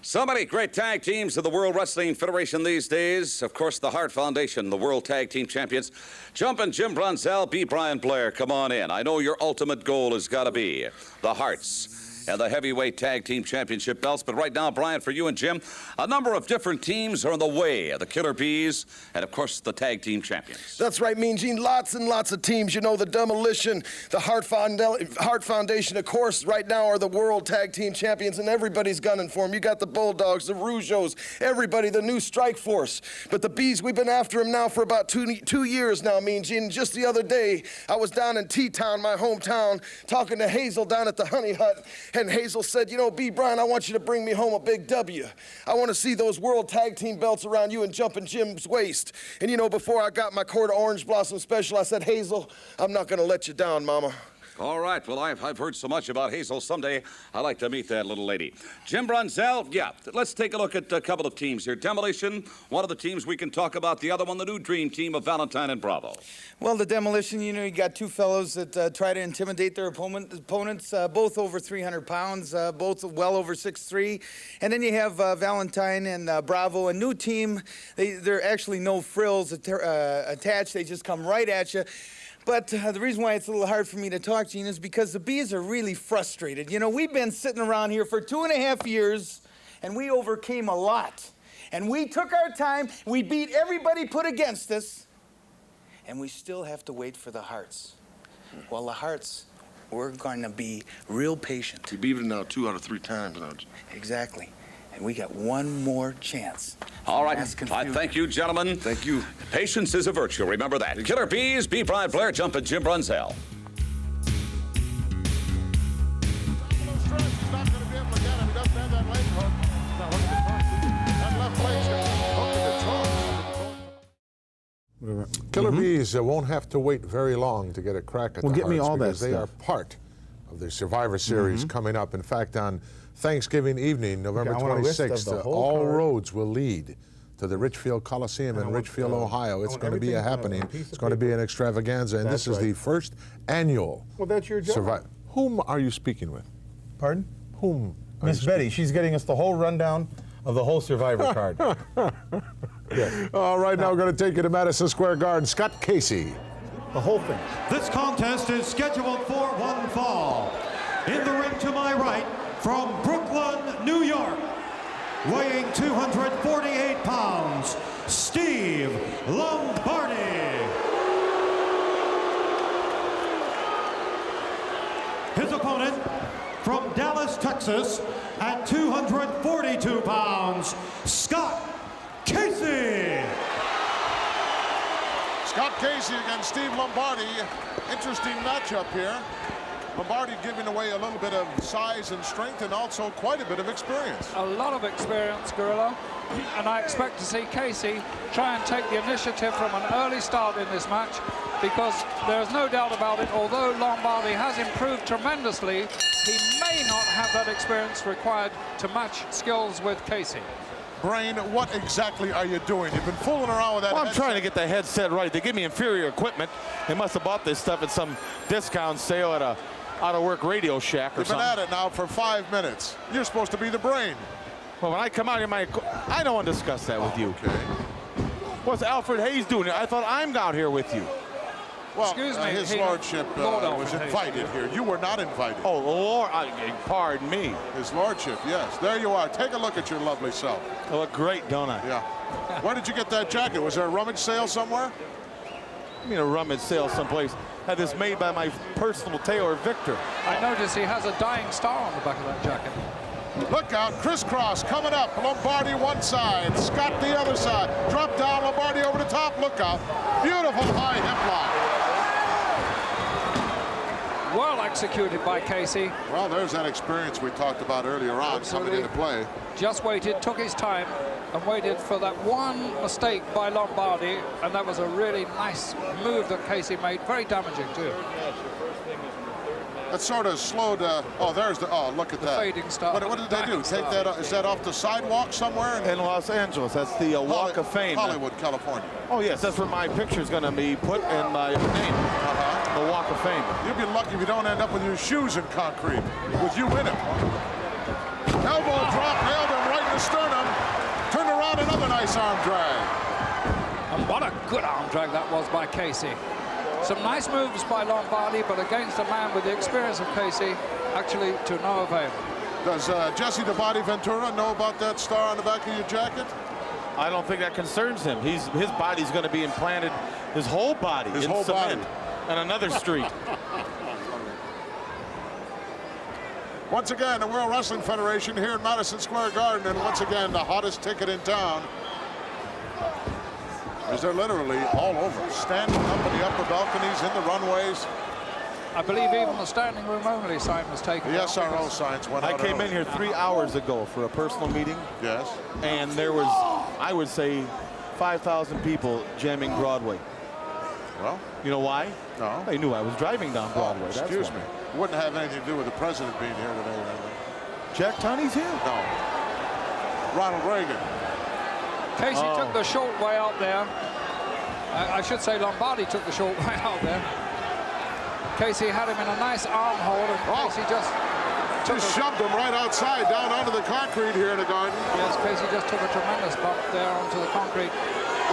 So many great tag teams of the World Wrestling Federation these days. Of course, the Hart Foundation, the World Tag Team Champions. Jumpin' Jim Brunzell, B. Brian Blair, come on in. I know your ultimate goal has got to be the Harts. and the heavyweight tag team championship belts. But right now, Brian, for you and Jim, a number of different teams are in the way of the Killer Bees and, of course, the tag team champions. That's right, Mean Gene. Lots and lots of teams. You know, the Demolition, the Hart Foundation, of course, right now are the world tag team champions, and everybody's gunning for them. You got the Bulldogs, the Rougeos, everybody, the new Strike Force. But the Bees, we've been after them now for about two years now, Mean Gene. Just the other day, I was down in T-Town, my hometown, talking to Hazel down at the Honey Hut, and Hazel said, you know, B. Brian, I want you to bring me home a big W. I want to see those world tag team belts around you and Jumpin' Jim's waist. And you know, before I got my quart of Orange Blossom Special, I said, Hazel, I'm not going to let you down, Mama. All right. Well, I've heard so much about Hazel. Someday I'd like to meet that little lady. Jim Brunzell, yeah, let's take a look at a couple of teams here. Demolition, one of the teams we can talk about. The other one, the new dream team of Valentine and Bravo. Well, the Demolition, you know, you got two fellows that try to intimidate their opponents, both over 300 pounds, both well over 6'3". And then you have Valentine and Bravo, a new team. They're actually no frills attached. They just come right at you. But the reason why it's a little hard for me to talk, Gene, is because the Bees are really frustrated. You know, we've been sitting around here for 2.5 years, and we overcame a lot. And we took our time, we beat everybody put against us, and we still have to wait for the Hearts. Well, the Hearts, we're going to be real patient. You beat it now 2 out of 3 times, don't you? Exactly. And we got one more chance. All right. Thank you, gentlemen. Thank you. Patience is a virtue. Remember that. Killer Bees, B. Brian Blair, Jumpin' Jim Brunzell. Killer Bees won't have to wait very long to get a crack at the get me Hearts all that because they are stuff. part of the Survivor Series coming up. In fact, on Thanksgiving evening, November 26th, all roads will lead to the Richfield Coliseum in Richfield, Ohio. It's going to be a happening. It's going to be an extravaganza, and this is the first annual. Well, that's your job. Whom are you speaking with? Pardon? Whom? Miss Betty. She's getting us the whole rundown of the whole Survivor card. Yes. All right, now we're going to take you to Madison Square Garden. Scott Casey. The whole thing. This contest is scheduled for one fall. In the ring to my right, from Brooklyn, New York, weighing 248 pounds, Steve Lombardi. His opponent, from Dallas, Texas, at 242 pounds, Scott Casey. Scott Casey against Steve Lombardi. Interesting matchup here. Lombardi giving away a little bit of size and strength and also quite a bit of experience. A lot of experience, Gorilla, and I expect to see Casey try and take the initiative from an early start in this match, because there's no doubt about it, although Lombardi has improved tremendously, he may not have that experience required to match skills with Casey. Brain, what exactly are you doing? You've been fooling around with that. Well, I'm trying to get the headset right. They give me inferior equipment. They must have bought this stuff at some discount sale at a out-of-work Radio Shack or You've been something. at it now for 5 minutes. You're supposed to be the brain. Well, when I come out here, I don't want to discuss that with you. Okay. What's Alfred Hayes doing here? I thought I'm out here with you. Well, Excuse me, his lordship was invited here. You were not invited. Oh, Lord, pardon me. His lordship, yes. There you are. Take a look at your lovely self. I look great, don't I? Yeah. Where did you get that jacket? Was there a rummage sale somewhere? I mean, a rummage sale someplace. Had this made by my personal tailor, Victor. I notice he has a dying star on the back of that jacket. Look out, crisscross coming up. Lombardi one side, Scott the other side. Drop down, Lombardi over the top. Look out. Beautiful high hip lock. Well executed by Casey. Well, there's that experience we talked about earlier on coming into play. Just waited, took his time, and waited for that one mistake by Lombardi, and that was a really nice move that Casey made. Very damaging, too. That sort of slowed, there's the, look at that. Fading star. What did they do? Take that, is that off the sidewalk somewhere? In Los Angeles, that's the Walk of Fame. Hollywood, California. Oh, yes, that's where my picture's going to be put in my name. The Walk of Fame. You'll be lucky if you don't end up with your shoes in concrete, with you in them. Elbow drop, nailed him right in the sternum. Turned around, another nice arm drag. And what a good arm drag that was by Casey. Some nice moves by Lombardi, but against a man with the experience of Casey, actually to no avail. Does Jesse the Body Ventura know about that star on the back of your jacket? I don't think that concerns him. His body's going to be implanted, his whole body, his in whole cement body. on another street. Once again, the World Wrestling Federation here in Madison Square Garden, and once again, the hottest ticket in town. As they're literally all over, standing up in the upper balconies, in the runways. I believe even the standing room only sign was taken. The SRO signs went out. I came in here 3 hours ago for a personal meeting. Yes. And there was, I would say, 5,000 people jamming Broadway. Well, you know why? No. They knew I was driving down Broadway. Oh, excuse me. Wouldn't have anything to do with the president being here today. Jack Tunney's here? No. Ronald Reagan. Casey took the short way out there. I should say Lombardi took the short way out there. Casey had him in a nice arm hold, and Casey just shoved him right outside, down onto the concrete here in the Garden. Yes, Casey just took a tremendous bump there onto the concrete.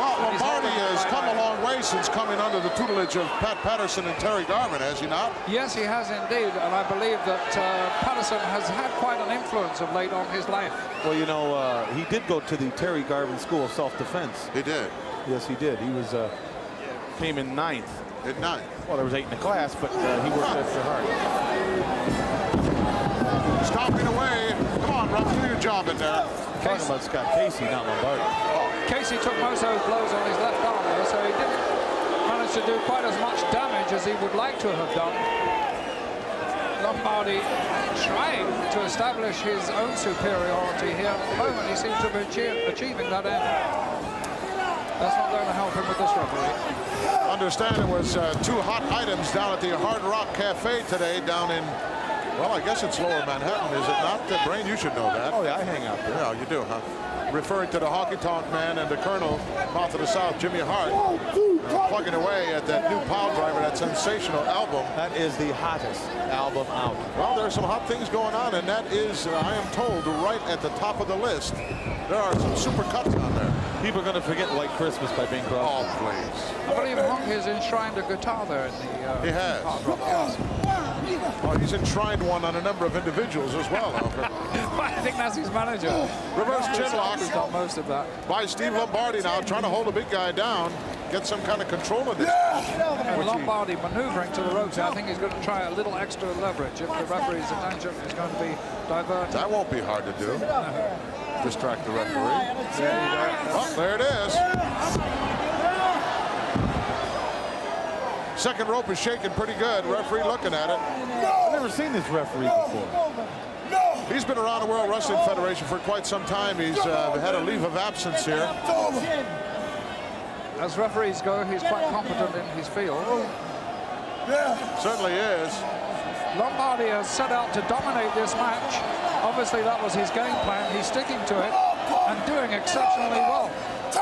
Well, Lombardi has come a long way since coming under the tutelage of Pat Patterson and Terry Garvin, has he not? Yes, he has indeed, and I believe that Patterson has had quite an influence of late on his life. Well, you know, he did go to the Terry Garvin School of Self-Defense. He did? Yes, he did. He was came in 9th. In 9th? Well, there was 8 in the class, but he worked extra hard. Stomping away. Come on, Ruff, do your job in there. Talking about Scott Casey, not Lombardi. Casey took most of those blows on his left arm there, so he didn't manage to do quite as much damage as he would like to have done. Lombardi trying to establish his own superiority here. At the moment, he seems to be achieving that end. That's not going to help him with this referee. Understand it was 2 hot items down at the Hard Rock Cafe today down in, well, I guess it's Lower Manhattan, is it not? Brain, you should know that. Oh, yeah, I hang out there. Yeah, you do, huh? Referring to the honky-tonk man and the Colonel, mouth of the South, Jimmy Hart, plugging away at that new Pile Driver, that sensational album. That is the hottest album out. Well, there are some hot things going on, and that is, I am told, right at the top of the list. There are some super cuts on there. People are going to forget White Christmas by Bing Crosby. Oh, please. I believe Monk has enshrined a guitar there in the he has. Hard Rock, yes. Oh, he's enshrined one on a number of individuals as well, Alfred. I think that's his manager. Reverse chin lock. He's got most of that. By Steve Lombardi now, trying to hold a big guy down, get some kind of control in this. And Lombardi maneuvering to the ropes. I think he's going to try a little extra leverage if the referee's attention is going to be diverted. That won't be hard to do. Distract the referee. Oh, there it is. Second rope is shaking pretty good. Referee looking at it. I've never seen this referee before. He's been around the World Wrestling Federation for quite some time. He's had a leave of absence here. As referees go, he's quite competent in his field. Certainly is. Lombardi has set out to dominate this match. Obviously, that was his game plan. He's sticking to it and doing exceptionally well.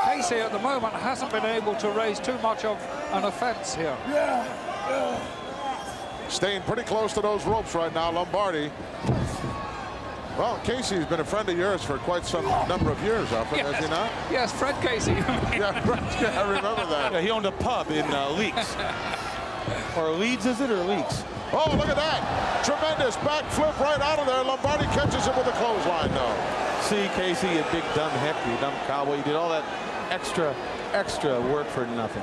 Casey, at the moment, hasn't been able to raise too much of an offense here. Staying pretty close to those ropes right now, Lombardi. Well, Casey's been a friend of yours for quite some number of years, Alfred, has he not? Yes, Fred Casey. Yeah, I remember that. Yeah, he owned a pub in Leaks. Or Leeds, is it, or Leaks? Oh, look at that. Tremendous backflip right out of there. Lombardi catches him with a clothesline, though. See, Casey, you big dumb heck, you dumb cowboy. You did all that extra work for nothing.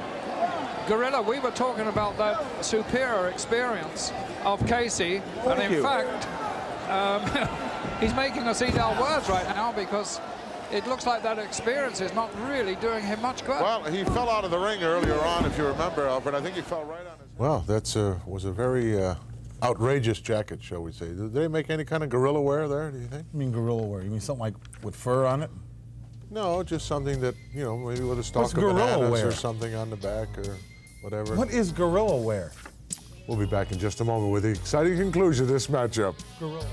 Gorilla, we were talking about that superior experience of Casey. And in fact, he's making us eat our words right now because it looks like that experience is not really doing him much good. Well, he fell out of the ring earlier on, if you remember, Alfred. I think he fell right on his head. Well, that was a very outrageous jacket, shall we say. Did they make any kind of gorilla wear there, do you think? You mean gorilla wear? You mean something like with fur on it? No, just something that, you know, maybe with a stalk of gorilla bananas wear? Or something on the back or whatever. What is gorilla wear? We'll be back in just a moment with the exciting conclusion of this matchup. Gorilla.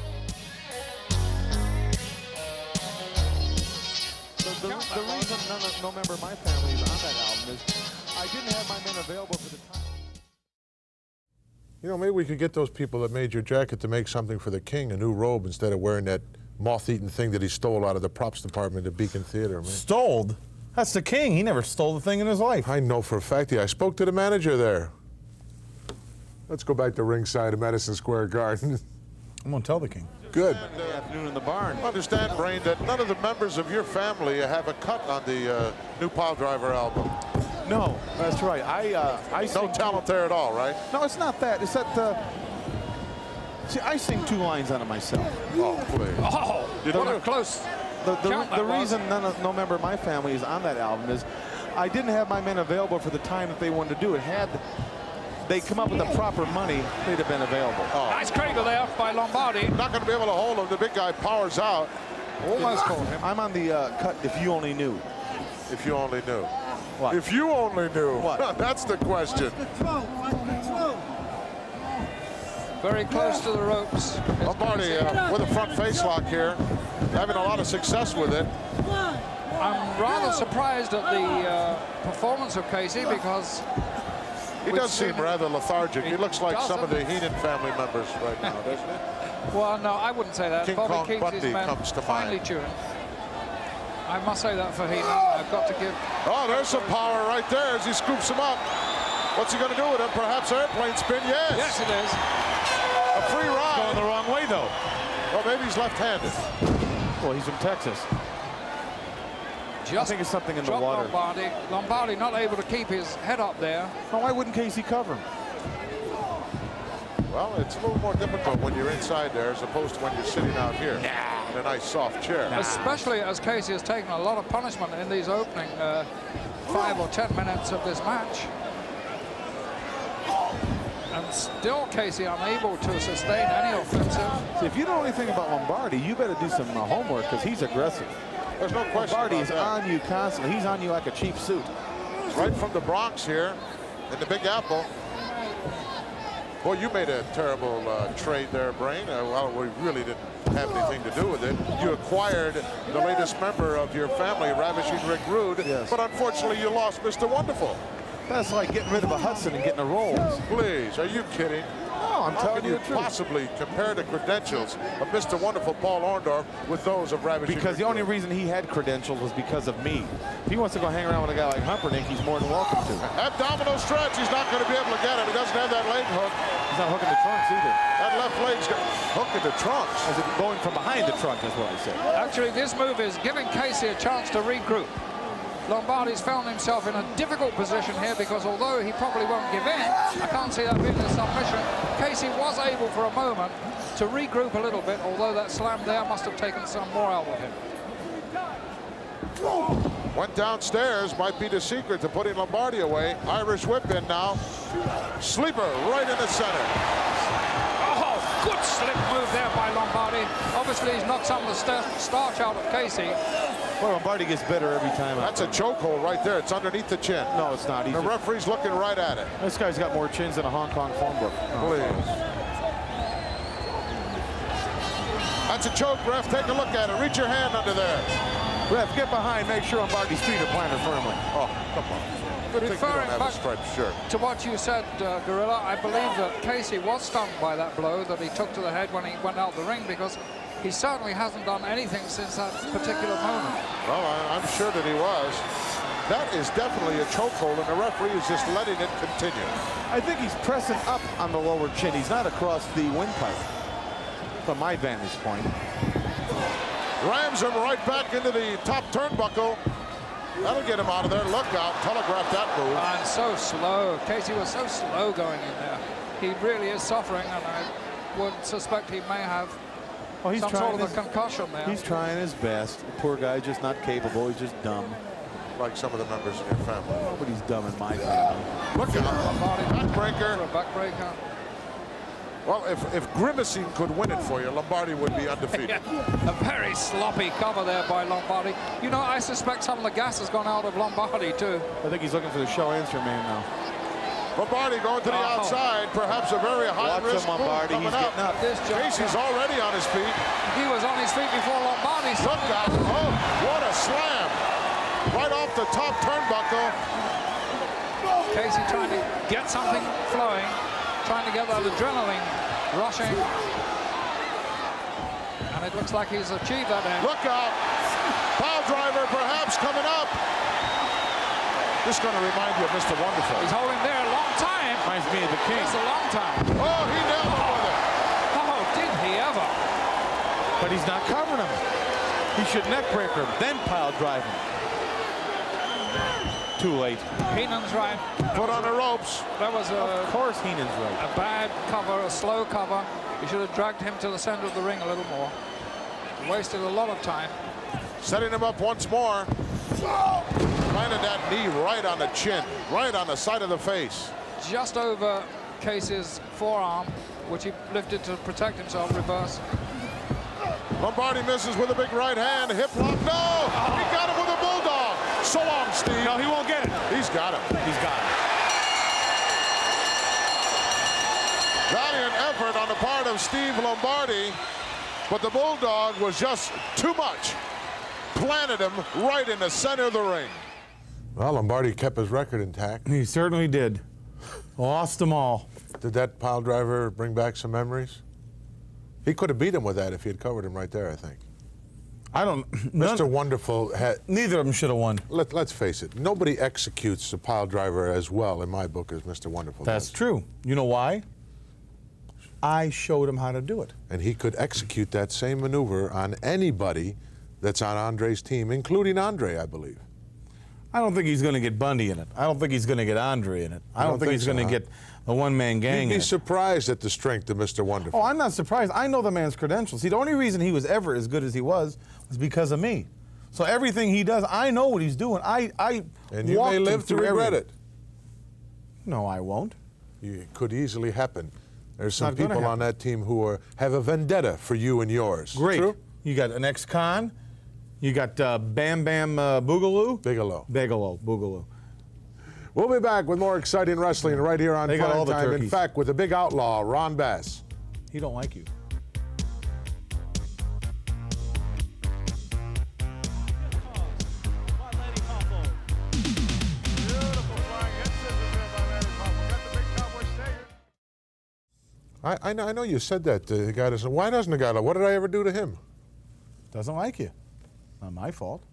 The reason no member of my family is on that album is I didn't have my men available for the time. You know, maybe we could get those people that made your jacket to make something for the king, a new robe, instead of wearing that moth-eaten thing that he stole out of the props department at Beacon Theater. Man. Stole? That's the king. He never stole the thing in his life. I know for a fact. I spoke to the manager there. Let's go back to ringside at Madison Square Garden. I'm going to tell the king. Good. Afternoon in the barn. Understand, Brain, that none of the members of your family have a cut on the new Pile Driver album. No, that's right. I no talent there at all, right? No, it's not that. It's that. See, I sing 2 lines on it myself. Oh, please. Oh, what a close. The reason no member of my family is on that album is I didn't have my men available for the time that they wanted to do it. Had they come up with the proper money, they'd have been available. Oh. Nice cradle there by Lombardi. Not going to be able to hold him. The big guy powers out. Almost caught him. I'm on the cut. If you only knew. If you only knew. What? If you only knew. What? That's the question. Very close to the ropes. Lombardi with a front face lock here, having a lot of success with it. I'm rather surprised at the performance of Casey because he does seem rather lethargic. He looks like some of the Heenan family members right now, doesn't he? Well, no, I wouldn't say that. King Bobby Kong keeps Bundy his men comes to finely mind. tuned. I must say that for Heenan. I've got to give. Oh, there's some power right there as he scoops him up. What's he going to do with him? Perhaps airplane spin? Yes. Yes, it is. A free ride. Going the wrong way, though. Well, maybe he's left-handed. Well, he's from Texas. I think it's something in the Drop water. Lombardi. Lombardi not able to keep his head up there. Oh, why wouldn't Casey cover him? Well, it's a little more difficult when you're inside there as opposed to when you're sitting out here in a nice soft chair. Especially as Casey has taken a lot of punishment in these opening 5 or 10 minutes of this match. And still Casey unable to sustain any offensive. See, if you know anything about Lombardi, you better do some homework because he's aggressive. There's no question Lombardi is about on you constantly. He's on you like a cheap suit. Right from the Bronx here in the Big Apple. Boy, you made a terrible trade there, Brain. Well, we really didn't have anything to do with it. You acquired the latest member of your family, Ravishing Rick Rude, yes. But unfortunately you lost Mr. Wonderful. That's like getting rid of a Hudson and getting a Rolls. Please, are you kidding? No, I'm telling you the truth. Possibly compare the credentials of Mr. Wonderful Paul Orndorff with those of Ravishing Because the Rick only Rude. reason he had credentials was because of me. If he wants to go hang around with a guy like Humpernick, he's more than welcome to. Abdominal stretch, he's not going to be able to get him. He doesn't have that leg hook. He's not hooking the trunks either. That left leg's got hook in the trunks. As if going from behind the trunk is what I said. Actually, this move is giving Casey a chance to regroup. Lombardi's found himself in a difficult position here because although he probably won't give in, I can't see that being a submission. Casey was able for a moment to regroup a little bit, although that slam there must have taken some more out of him. Went downstairs, might be the secret to putting Lombardi away. Irish whip in now. Sleeper right in the center. Oh, good slip move there by Lombardi. Obviously, he's knocked some of the starch out of Casey. Well, Lombardi gets better every time. That's a chokehold right there. It's underneath the chin. No, it's not. The referee's looking right at it. This guy's got more chins than a Hong Kong phone book. Please. That's a choke, ref. Take a look at it. Reach your hand under there. Ref, get behind. Make sure Lombardi's feet are planted firmly. Oh, come on. Good thing you don't Referring have a back striped shirt. to what you said, Gorilla, I believe that Casey was stunned by that blow that he took to the head when he went out the ring because he certainly hasn't done anything since that particular moment. Well, I'm sure that he was. That is definitely a chokehold, and the referee is just letting it continue. I think he's pressing up on the lower chin. He's not across the windpipe, from my vantage point. Rams him right back into the top turnbuckle. That'll get him out of there. Look out. Telegraph that move. And so slow. Casey was so slow going in there. He really is suffering, and I would suspect he may have Well, he's some trying sort of a concussion there. He's trying his best. The poor guy's just not capable. He's just dumb. Like some of the members in your family. Nobody's dumb in my family. Look out. Backbreaker. Backbreaker. Well, if Grimacing could win it for you, Lombardi would be undefeated. A very sloppy cover there by Lombardi. You know, I suspect some of the gas has gone out of Lombardi, too. I think he's looking for the show answer man now. Lombardi going to the outside. Perhaps a very high-risk move Lombardi. coming He's up. getting up. Casey's already on his feet. He was on his feet before Lombardi. Look out. Oh, what a slam. Right off the top turnbuckle. Casey trying to get something flowing, trying to get that adrenaline rushing. And it looks like he's achieved that end. Look out. Pile driver perhaps coming up. This is going to remind you of Mr. Wonderful. He's holding there. long time. Reminds me of the King. That's a long time. Oh, he nailed him with it. Oh, did he ever? But he's not covering him. He should neck breaker him, then pile drive him. Too late. Heenan's right. Put on the ropes. That was Of course Heenan's right. a bad cover, a slow cover. You should have dragged him to the center of the ring a little more. Wasted a lot of time. Setting him up once more. Landed that knee right on the chin, right on the side of the face. Just over Casey's forearm, which he lifted to protect himself, reverse. Lombardi misses with a big right hand. Hip lock. No! He got him with a bulldog. So long, Steve. No, he won't get it. He's got him. He's got it. Valiant effort on the part of Steve Lombardi, but the bulldog was just too much. Planted him right in the center of the ring. Well, Lombardi kept his record intact. He certainly did. Lost them all. Did that pile driver bring back some memories? He could have beat him with that if he had covered him right there, I think. I don't... Mr. Wonderful had... Neither of them should have won. Let's face it. Nobody executes the pile driver as well in my book as Mr. Wonderful That's does. true. You know why? I showed him how to do it. And he could execute that same maneuver on anybody that's on Andre's team, including Andre, I believe. I don't think he's going to get Bundy in it. I don't think he's going to get Andre in it. I don't think he's going to get a one-man gang You'd in be it. surprised at the strength of Mr. Wonderful. Oh, I'm not surprised. I know the man's credentials. See, the only reason he was ever as good as he was because of me. So everything he does, I know what he's doing. And you may live to regret it. No, I won't. It could easily happen. There's some Not gonna people on happen. that team who have a vendetta for you and yours. Great. True? You got an ex-con. You got Bam Bigelow. Boogaloo. We'll be back with more exciting wrestling right here on They got all Prime the Time. In turkeys. fact, with the big outlaw, Ron Bass. He don't like you. I know you said that. The guy doesn't. Why doesn't the guy? What did I ever do to him? Doesn't like you. Not my fault.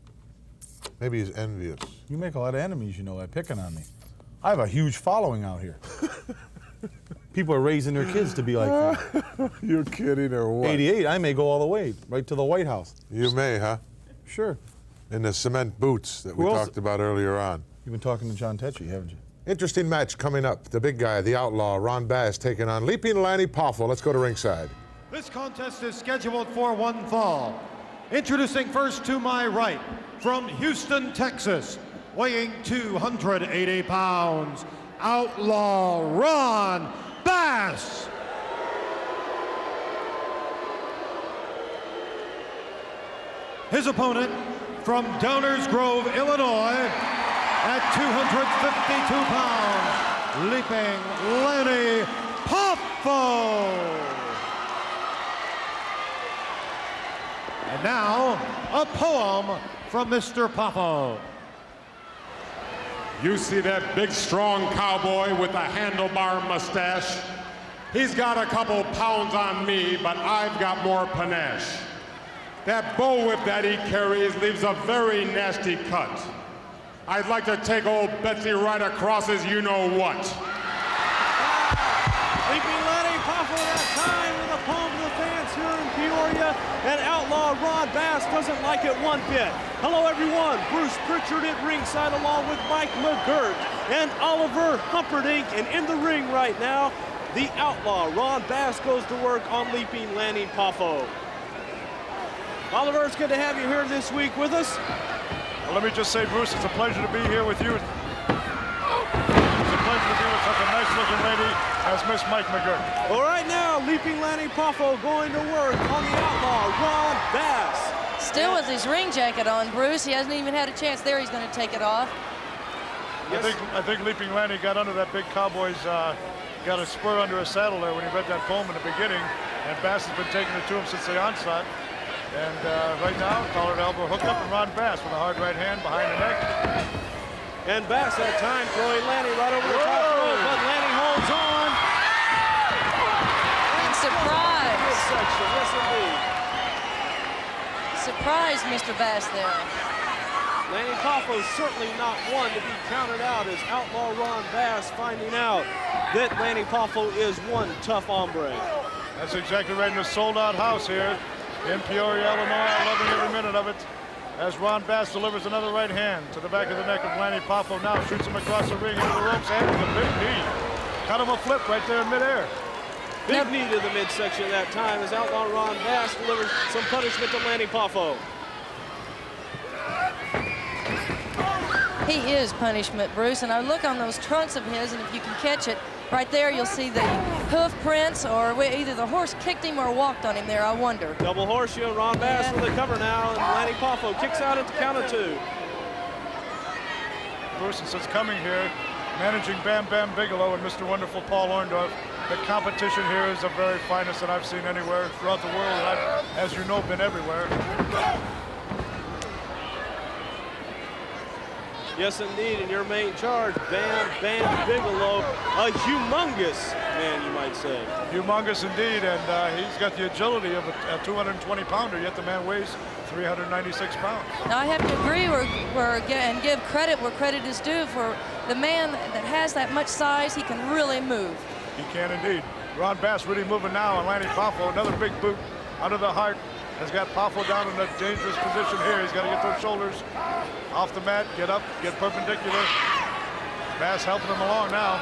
Maybe he's envious. You make a lot of enemies, you know, by picking on me. I have a huge following out here. People are raising their kids to be like me. You're kidding or what? 88, I may go all the way, right to the White House. You may, huh? Sure. In the cement boots that we Who else? talked about earlier on. You've been talking to John Tetchy, haven't you? Interesting match coming up. The big guy, the outlaw, Ron Bass, taking on Leaping Lanny Poffo. Let's go to ringside. This contest is scheduled for one fall. Introducing first to my right, from Houston, Texas, weighing 280 pounds, Outlaw Ron Bass. His opponent, from Downers Grove, Illinois, at 252 pounds, Leaping Lanny Poffo. And now, a poem from Mr. Poffo. You see that big, strong cowboy with a handlebar mustache? He's got a couple pounds on me, but I've got more panache. That bullwhip that he carries leaves a very nasty cut. I'd like to take old Betsy right across his you-know-what. Leaping Lanny Poffo that time with a poem to the fans here in Peoria, and Outlaw Ron Bass doesn't like it one bit. Hello everyone, Bruce Pritchard at ringside along with Mike McGirt and Oliver Humperdinck, and in the ring right now, the Outlaw Ron Bass goes to work on Leaping Lanny Poffo. Oliver, it's good to have you here this week with us. Well, let me just say, Bruce, it's a pleasure to be here with you. It's a pleasure to be with such a nice-looking lady as Miss Mike McGirt. All right now, Leaping Lanny Poffo going to work on the Outlaw Ron Bass. Still with his ring jacket on, Bruce. He hasn't even had a chance there. He's going to take it off. Yes. I think Leaping Lanny got under that big Cowboy's, got a spur under his saddle there when he read that poem in the beginning, and Bass has been taking it to him since the onslaught. And right now, collar to elbow hooked up, and Ron Bass with a hard right hand behind the neck. And Bass that time throwing Lanny right over the top rope, but Lanny holds on. And surprise. Midsection, yes indeed. Surprise, Mr. Bass there. Lanny Poffo certainly not one to be counted out, as Outlaw Ron Bass finding out that Lanny Poffo is one tough hombre. That's exactly right in a sold-out house here in Peoria, Illinois. I'm loving every minute of it. As Ron Bass delivers another right hand to the back of the neck of Lanny Poffo. Now shoots him across the ring into the ropes and with a big knee. Cut him a flip right there in midair. Big knee to the midsection at that time as Outlaw Ron Bass delivers some punishment to Lanny Poffo. He is punishment, Bruce, and I look on those trunks of his, and if you can catch it, right there you'll see the hoof prints, or either the horse kicked him or walked on him there, I wonder. Double horseshoe, Ron Bass with the cover now, and Lanny Poffo kicks out at the count of 2. Bruce, since coming here, managing Bam Bigelow and Mr. Wonderful Paul Orndorff, the competition here is the very finest that I've seen anywhere throughout the world, and I've, as you know, been everywhere. Yes, indeed, in your main charge, Bam Bigelow, a humongous man, you might say. Humongous indeed, and he's got the agility of a 220-pounder, yet the man weighs 396 pounds. Now, I have to agree and give credit where credit is due for the man that has that much size. He can really move. He can indeed. Ron Bass really moving now, and Lanny Poffo, another big boot under the heart, has got Poffo down in a dangerous position here. He's got to get those shoulders off the mat, get up, get perpendicular. Bass helping him along now.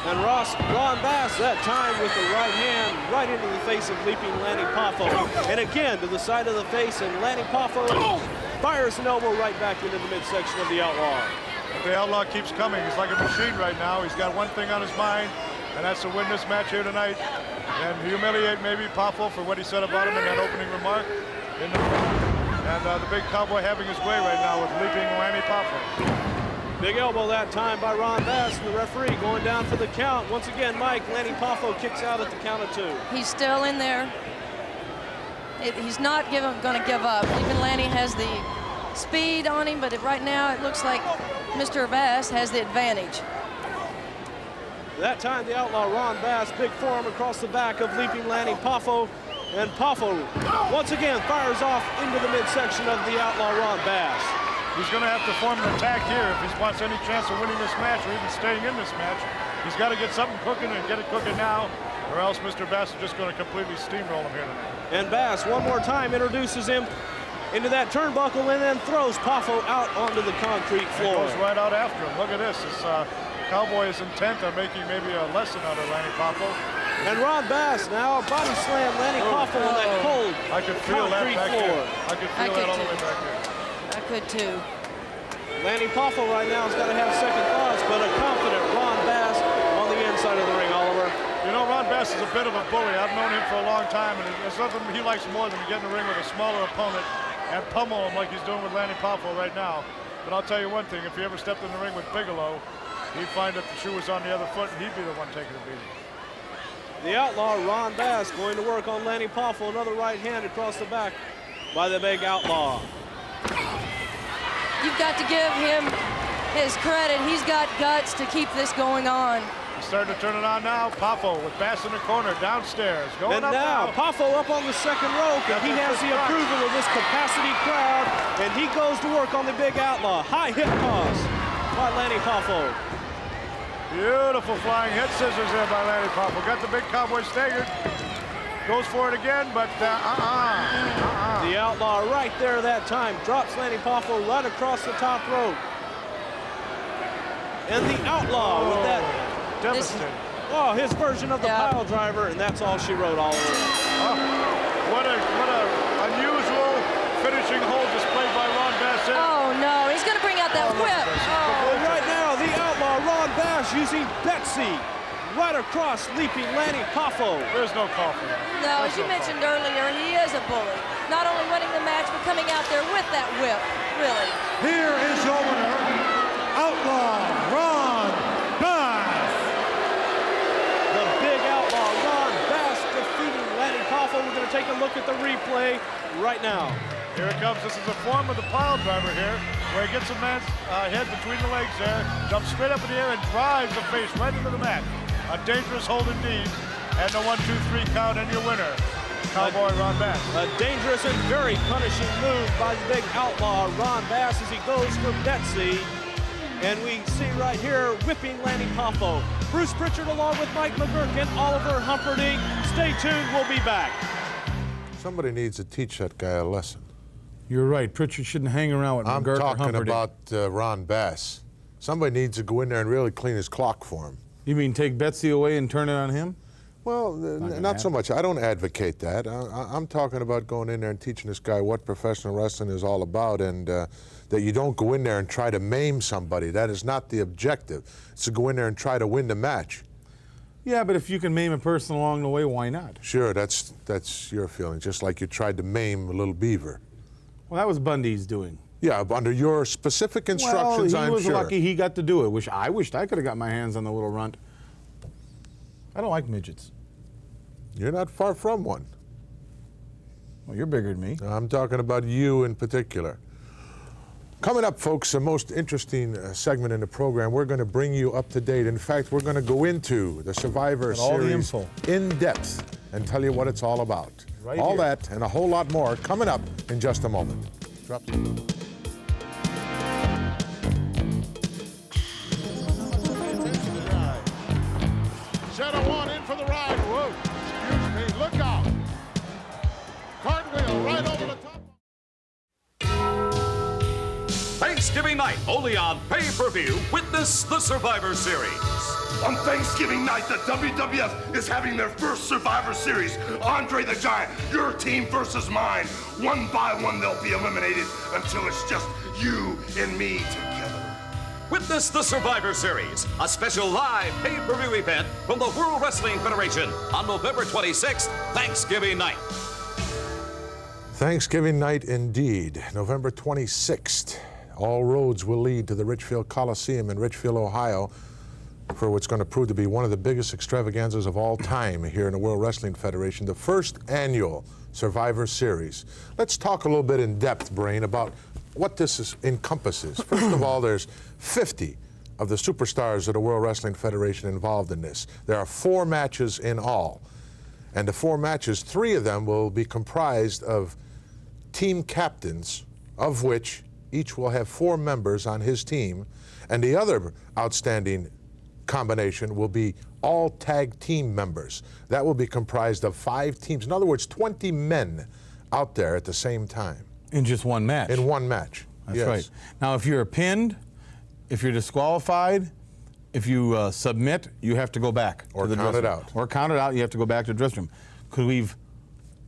And Ron Bass that time with the right hand right into the face of leaping Lanny Poffo. And again to the side of the face, and Lanny Poffo fires an elbow right back into the midsection of the Outlaw. But the Outlaw keeps coming. He's like a machine right now. He's got one thing on his mind, and that's to win this match here tonight and humiliate maybe Poffo for what he said about him in that opening remark. And the big cowboy having his way right now with leaping Lanny Poffo. Big elbow that time by Ron Bass, and the referee going down for the count. Once again, Mike, Lanny Poffo kicks out at the count of 2. He's still in there. He's not going to give up. Even Lanny has the speed on him, but right now it looks like Mr. Bass has the advantage. That time the Outlaw Ron Bass, big forearm across the back of leaping Lanny Poffo, and Poffo once again fires off into the midsection of the Outlaw Ron Bass. He's going to have to form an attack here if he wants any chance of winning this match or even staying in this match. He's got to get something cooking and get it cooking now, or else Mr. Bass is just going to completely steamroll him here tonight. And Bass one more time introduces him into that turnbuckle and then throws Poffo out onto the concrete floor. He goes right out after him. Look at this. This cowboy is intent on making maybe a lesson out of Lanny Poffo. And Ron Bass now body slam Lanny Poffo on that cold I could feel that back floor. here. I could feel that all the way back here. I could too. Lanny Poffo right now has got to have second thoughts, but a confident Ron Bass on the inside of the ring, Oliver. You know, Ron Bass is a bit of a bully. I've known him for a long time, and there's nothing he likes more than to get in the ring with a smaller opponent and pummel him like he's doing with Lanny Poffo right now. But I'll tell you one thing, if he ever stepped in the ring with Bigelow, he'd find that the shoe was on the other foot, and he'd be the one taking a beating. The Outlaw Ron Bass going to work on Lanny Poffo, another right hand across the back by the big Outlaw. You've got to give him his credit. He's got guts to keep this going on. He's starting to turn it on now. Poffo with Bass in the corner, downstairs. Going and up now, Poffo up on the second rope, and he has the approval of this capacity crowd, and he goes to work on the big Outlaw. High hip toss by Lanny Poffo. Beautiful flying head scissors there by Lanny Poffo. Got the big cowboy staggered. Goes for it again, but The Outlaw right there that time drops Lanny Poffo right across the top rope. And the Outlaw with that devastating. His version of the pile driver, and that's all she wrote, Oliver. What a unusual finishing hold displayed by Ron Bass. Oh no, he's going to bring out that whip. And right now, the Outlaw Ron Bass using Betsy right across leaping Lanny Poffo. There's no call for that. No, as you mentioned earlier, he is a bully. Not only winning the match, but coming out there with that whip, really. Here is your winner, Outlaw Ron Bass. The big Outlaw Ron Bass defeating Lanny Poffo. We're going to take a look at the replay right now. Here it comes. This is a form of the pile driver here, where he gets a man's head between the legs there, jumps straight up in the air and drives the face right into the mat. A dangerous hold indeed. And the 1, 2, 3 count, and your winner, Cowboy Ron Bass. A dangerous and very punishing move by the big outlaw, Ron Bass, as he goes for Betsy. And we see right here, whipping Lanny Poffo. Bruce Pritchard along with Mike McGurk and Oliver Humperdinck. Stay tuned, we'll be back. Somebody needs to teach that guy a lesson. You're right. Pritchard shouldn't hang around with McGurk or I'm talking Humperdinck. about Ron Bass. Somebody needs to go in there and really clean his clock for him. You mean take Betsy away and turn it on him? Well, not so much. I don't advocate that. I'm talking about going in there and teaching this guy what professional wrestling is all about, and that you don't go in there and try to maim somebody. That is not the objective. It's to go in there and try to win the match. Yeah, but if you can maim a person along the way, why not? Sure, that's your feeling, just like you tried to maim a little beaver. Well, that was Bundy's doing. Yeah, under your specific instructions, well, he was sure. lucky he got to do it. I wished I could have got my hands on the little runt. I don't like midgets. You're not far from one. Well, you're bigger than me. I'm talking about you in particular. Coming up, folks, the most interesting segment in the program. We're going to bring you up to date. In fact, we're going to go into the Survivor Series in depth and tell you what it's all about. Right all here. that and a whole lot more coming up in just a moment. Drop. Shadow one in for the ride. Whoa, excuse me, look out. Cartwheel right over the top. Thanksgiving night, only on pay-per-view, witness the Survivor Series. On Thanksgiving night, the WWF is having their first Survivor Series. Andre the Giant, your team versus mine. One by one, they'll be eliminated until it's just you and me together. Witness the Survivor Series, a special live pay-per-view event from the World Wrestling Federation on November 26th, Thanksgiving night. Thanksgiving night indeed, November 26th. All roads will lead to the Richfield Coliseum in Richfield, Ohio, for what's going to prove to be one of the biggest extravaganzas of all time here in the World Wrestling Federation, the first annual Survivor Series. Let's talk a little bit in depth, Brain, about what this encompasses. First of all, there's 50 of the superstars of the World Wrestling Federation involved in this. There are 4 matches in all. And the 4 matches, 3 of them will be comprised of team captains, of which each will have 4 members on his team. And the other outstanding combination will be all tag team members. That will be comprised of 5 teams. In other words, 20 men out there at the same time. In just one match? In one match. That's yes. right. Now, if you're pinned, if you're disqualified, if you submit, you have to go back. Or to the count it dressing room. out. Or count it out, you have to go back to the dressing room. Could we've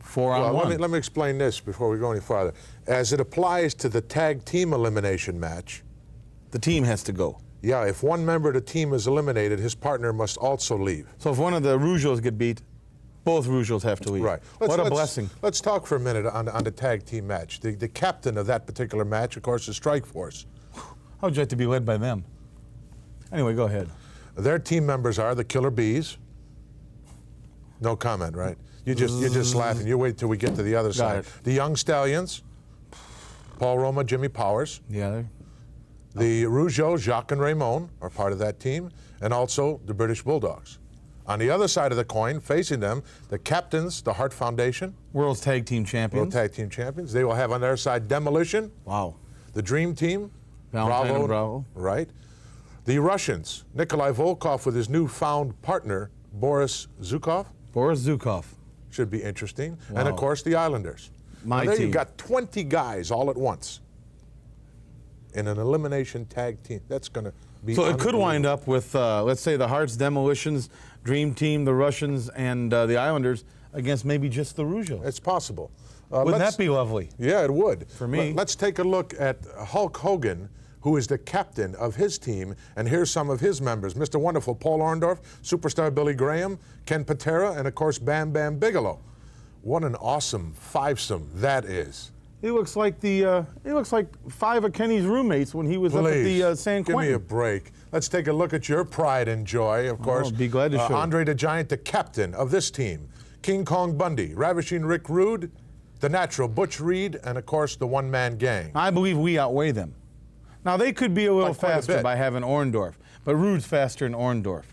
4-on-1? Let me explain this before we go any farther. As it applies to the tag team elimination match, the team has to go. Yeah, if one member of the team is eliminated, his partner must also leave. So if one of the Rougeaus get beat, both Rougeaus have to leave. Right. What a blessing. Let's talk for a minute on the tag team match. The captain of that particular match, of course, is Strikeforce. How would you like to be led by them? Anyway, go ahead. Their team members are the Killer Bees. No comment, right? You're just laughing. You wait till we get to the other side. The Young Stallions, Paul Roma, Jimmy Powers. Yeah. The Rougeaus, Jacques and Raymond, are part of that team, and also the British Bulldogs. On the other side of the coin, facing them, the captains, the Hart Foundation. World's Tag Team Champions. World Tag Team Champions. They will have on their side Demolition. Wow. The Dream Team. Valentine and Bravo. Right. The Russians, Nikolai Volkov with his newfound partner, Boris Zukov. Boris Zukov. Should be interesting. Wow. And of course, the Islanders. My now, there team. you've got 20 guys all at once in an elimination tag team. That's going to be So it could wind up with, let's say, the Hearts, Demolitions, Dream Team, the Russians, and the Islanders against maybe just the Rougeaus. It's possible. Wouldn't that be lovely? Yeah, it would. For me. Let's take a look at Hulk Hogan, who is the captain of his team, and here's some of his members. Mr. Wonderful Paul Orndorff, Superstar Billy Graham, Ken Patera, and of course Bam Bam Bigelow. What an awesome fivesome that is. He looks like he looks like 5 of Kenny's roommates when he was up at the San Quentin. Give me a break. Let's take a look at your pride and joy, of course. Be glad to show. Andre the Giant, the captain of this team. King Kong Bundy, Ravishing Rick Rude, the Natural Butch Reed, and of course the one-man gang. I believe we outweigh them. Now they could be a little quite a faster bit. by having Orndorff, but Rude's faster than Orndorff.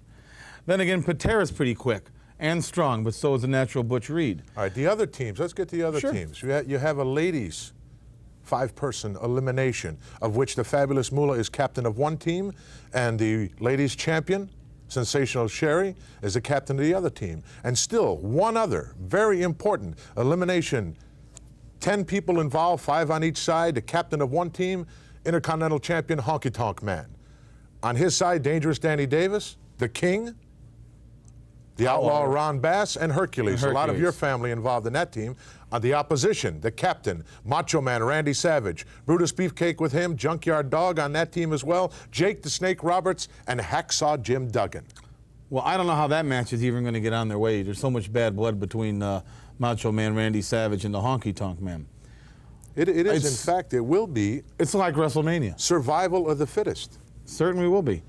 Then again, Patera's pretty quick, and strong, but so is the natural Butch Reed. All right, the other teams. Let's get to the other teams. You have a ladies' 5-person elimination, of which the Fabulous Moolah is captain of one team, and the ladies' champion, Sensational Sherry, is the captain of the other team. And still, one other very important elimination. 10 people involved, 5 on each side. The captain of one team, Intercontinental Champion Honky Tonk Man. On his side, Dangerous Danny Davis, the King, the Outlaw Ron Bass, and Hercules. A lot of your family involved in that team. On the opposition, the captain, Macho Man Randy Savage, Brutus Beefcake with him, Junkyard Dog on that team as well, Jake the Snake Roberts, and Hacksaw Jim Duggan. Well, I don't know how that match is even going to get on their way. There's so much bad blood between Macho Man Randy Savage and the Honky Tonk Man. It is, in fact, it will be. It's like WrestleMania. Survival of the fittest. Certainly will be.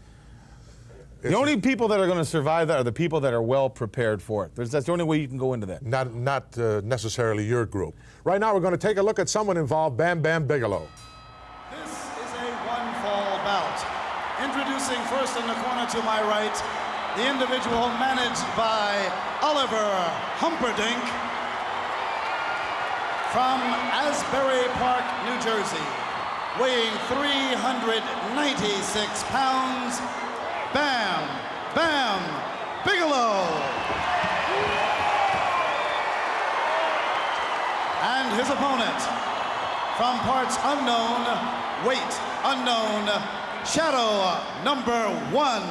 The only people that are going to survive that are the people that are well prepared for it. That's the only way you can go into that. Not necessarily your group. Right now, we're going to take a look at someone involved, Bam Bigelow. This is a one-fall bout. Introducing first in the corner to my right, the individual managed by Oliver Humperdinck from Asbury Park, New Jersey, weighing 396 pounds. Bam Bigelow. And his opponent, from parts unknown, weight unknown, shadow number 1.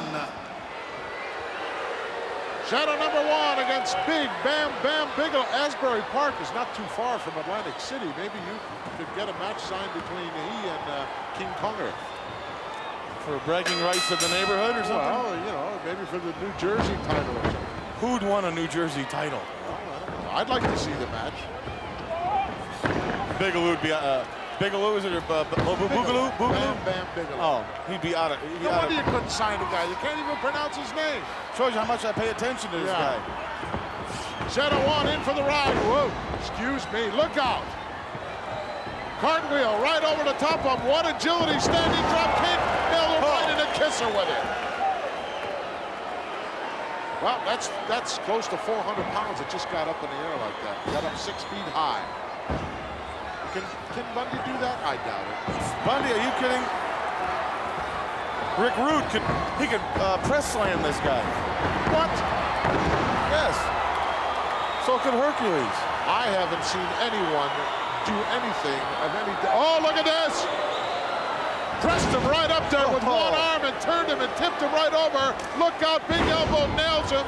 Shadow number 1 against Big Bam Bigelow. Asbury Park is not too far from Atlantic City. Maybe you could get a match signed between he and King Konger. For bragging rights of the neighborhood or something? Well, you know, maybe for the New Jersey title or something. Who'd won a New Jersey title? Well, I don't know. I'd like to see the match. Bigelow would be, Bigelow, is it, Boogaloo? Bam Bigelow. Oh, he'd be out of, No wonder you couldn't sign the guy. You can't even pronounce his name. Shows you how much I pay attention to this guy. Shadow 1 in for the ride. Whoa, excuse me, look out. Cartwheel right over the top of what agility, standing drop kick, nailed her right in a kisser with it. Well, that's close to 400 pounds. It just got up in the air like that. Got up 6 feet high. Can Bundy do that? I doubt it. Bundy, are you kidding? Rick Rude could press slam this guy. What? Yes. So could Hercules. I haven't seen anyone do anything of any. Oh, look at this! Pressed him right up there with one arm and turned him and tipped him right over. Look out, big elbow nails him.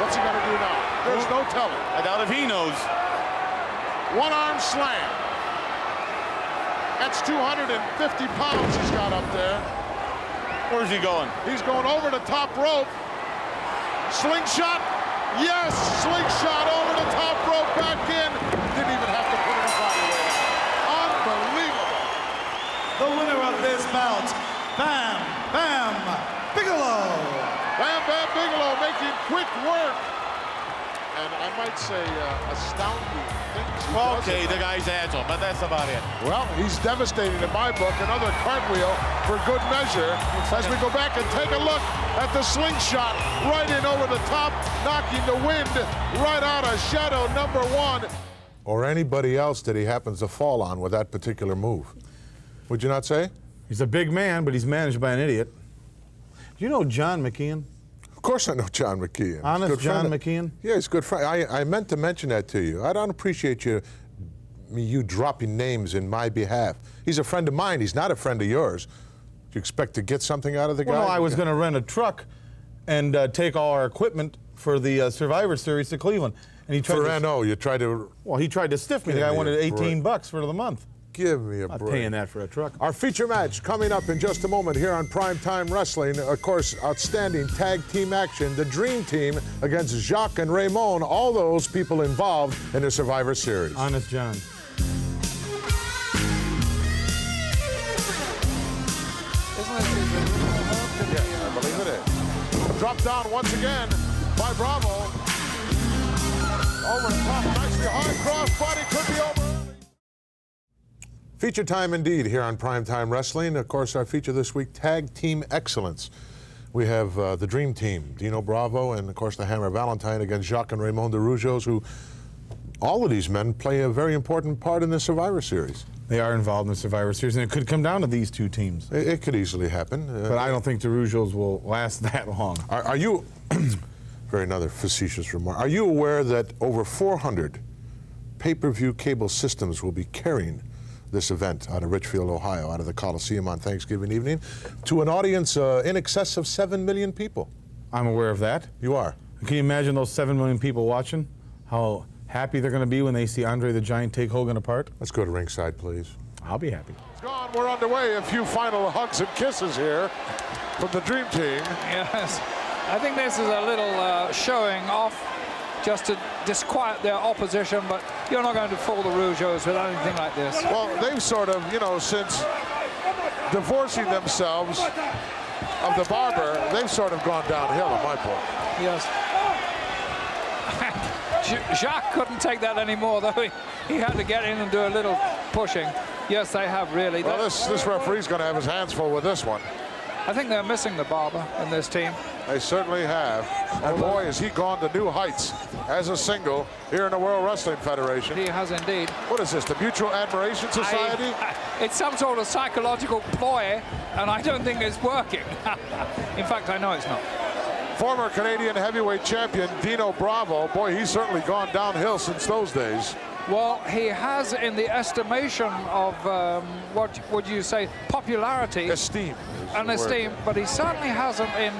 What's he gonna do now? There's no telling. I doubt if he knows. One arm slam. That's 250 pounds he's got up there. Where's he going? He's going over the top rope. Slingshot. Yes, slingshot over the top rope, back in. Didn't even have to put any body weight on. Unbelievable. The winner of this bout, Bam Bigelow. Bam Bigelow making quick work. And I might say astounding things. Okay, the guy's agile, but that's about it. Well, he's devastating in my book. Another cartwheel for good measure. As we go back and take a look at the slingshot right in over the top, knocking the wind right out of shadow number 1. Or anybody else that he happens to fall on with that particular move. Would you not say? He's a big man, but he's managed by an idiot. Do you know John McKeon? Of course I know John McKeon. Honest John McKeon? Yeah, he's a good friend. I meant to mention that to you. I don't appreciate you dropping names in my behalf. He's a friend of mine. He's not a friend of yours. Do you expect to get something out of the guy? Well, no, I was going to rent a truck and take all our equipment for the Survivor Series to Cleveland. And he tried for NO, you tried to... Well, he tried to stiff me. The guy wanted $18 for the month. Give me a break. break. Paying that for a truck. Our feature match coming up in just a moment here on Prime Time Wrestling. Of course, outstanding tag team action. The Dream Team against Jacques and Raymond. All those people involved in the Survivor Series. Honest John. Yeah, I believe it is. Drop down once again by Bravo. Over the top, nicely high cross body, could be over early. Feature time indeed here on Primetime Wrestling. Of course, our feature this week, Tag Team Excellence. We have the Dream Team, Dino Bravo, and of course the Hammer Valentine against Jacques and Raymond de Rougeos, who all of these men play a very important part in the Survivor Series. They are involved in the Survivor Series, and it could come down to these two teams. It could easily happen. But I don't think the Rougeos will last that long. Are you, very another facetious remark, are you aware that over 400 pay-per-view cable systems will be carrying this event out of Richfield, Ohio, out of the Coliseum on Thanksgiving evening, to an audience in excess of 7 million people? I'm aware of that. You are? Can you imagine those 7 million people watching? How happy they're going to be when they see Andre the Giant take Hogan apart? Let's go to ringside, please. I'll be happy. It's gone. We're underway. A few final hugs and kisses here from the Dream Team. Yes. I think this is a little showing off just to disquiet their opposition, but you're not going to fool the Rougeos with anything like this. Well, they've sort of, you know, since divorcing themselves of the barber, they've sort of gone downhill in my book. Yes. Jacques couldn't take that anymore, though. He had to get in and do a little pushing. Yes, they have really. Well, this referee's going to have his hands full with this one. I think they're missing the barber in this team. They certainly have. And boy, has he gone to new heights as a single here in the World Wrestling Federation. He has indeed. What is this, the Mutual Admiration Society? It's some sort of psychological ploy, and I don't think it's working. In fact, I know it's not. Former Canadian heavyweight champion Dino Bravo, boy, he's certainly gone downhill since those days. Well, he has, in the estimation of, what would you say, popularity. Esteem. And esteem, but he certainly hasn't in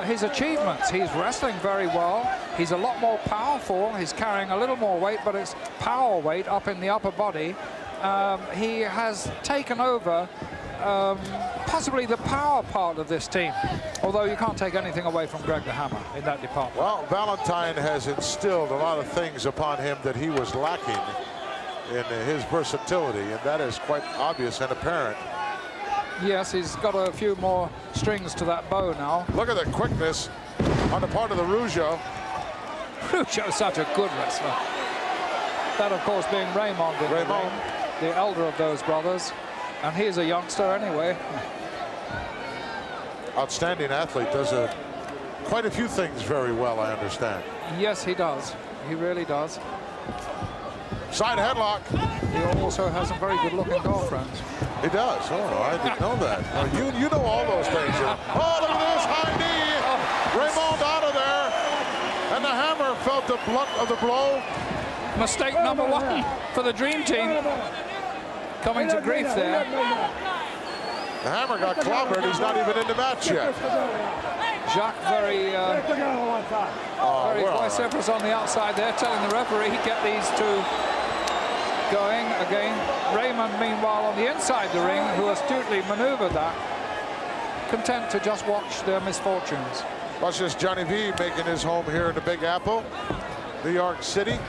his achievements. He's wrestling very well. He's a lot more powerful. He's carrying a little more weight, but it's power weight up in the upper body. He has taken over possibly the power part of this team, although you can't take anything away from Greg the Hammer in that department. Well, Valentine has instilled a lot of things upon him that he was lacking in his versatility, and that is quite obvious and apparent. Yes, he's got a few more strings to that bow now. Look at the quickness on the part of the Rougeau. Rougeau's such a good wrestler. That, of course, being Raymond, the elder of those brothers. And he's a youngster anyway. Outstanding athlete, does quite a few things very well, I understand. Yes, he does. He really does. Side headlock. He also has some very good-looking girlfriends. He does. Oh, I didn't know that. You know all those things. Oh, look at this high knee. Raymond out of there. And the Hammer felt the blunt of the blow. Mistake number one for the Dream Team. Coming to grief there. The Hammer got clobbered. He's not even in the match yet. Jacques very vociferous on the outside there, telling the referee get these two going again. Raymond, meanwhile, on the inside the ring, who astutely maneuvered that, content to just watch their misfortunes. Watch this, Johnny V making his home here in the Big Apple, New York City.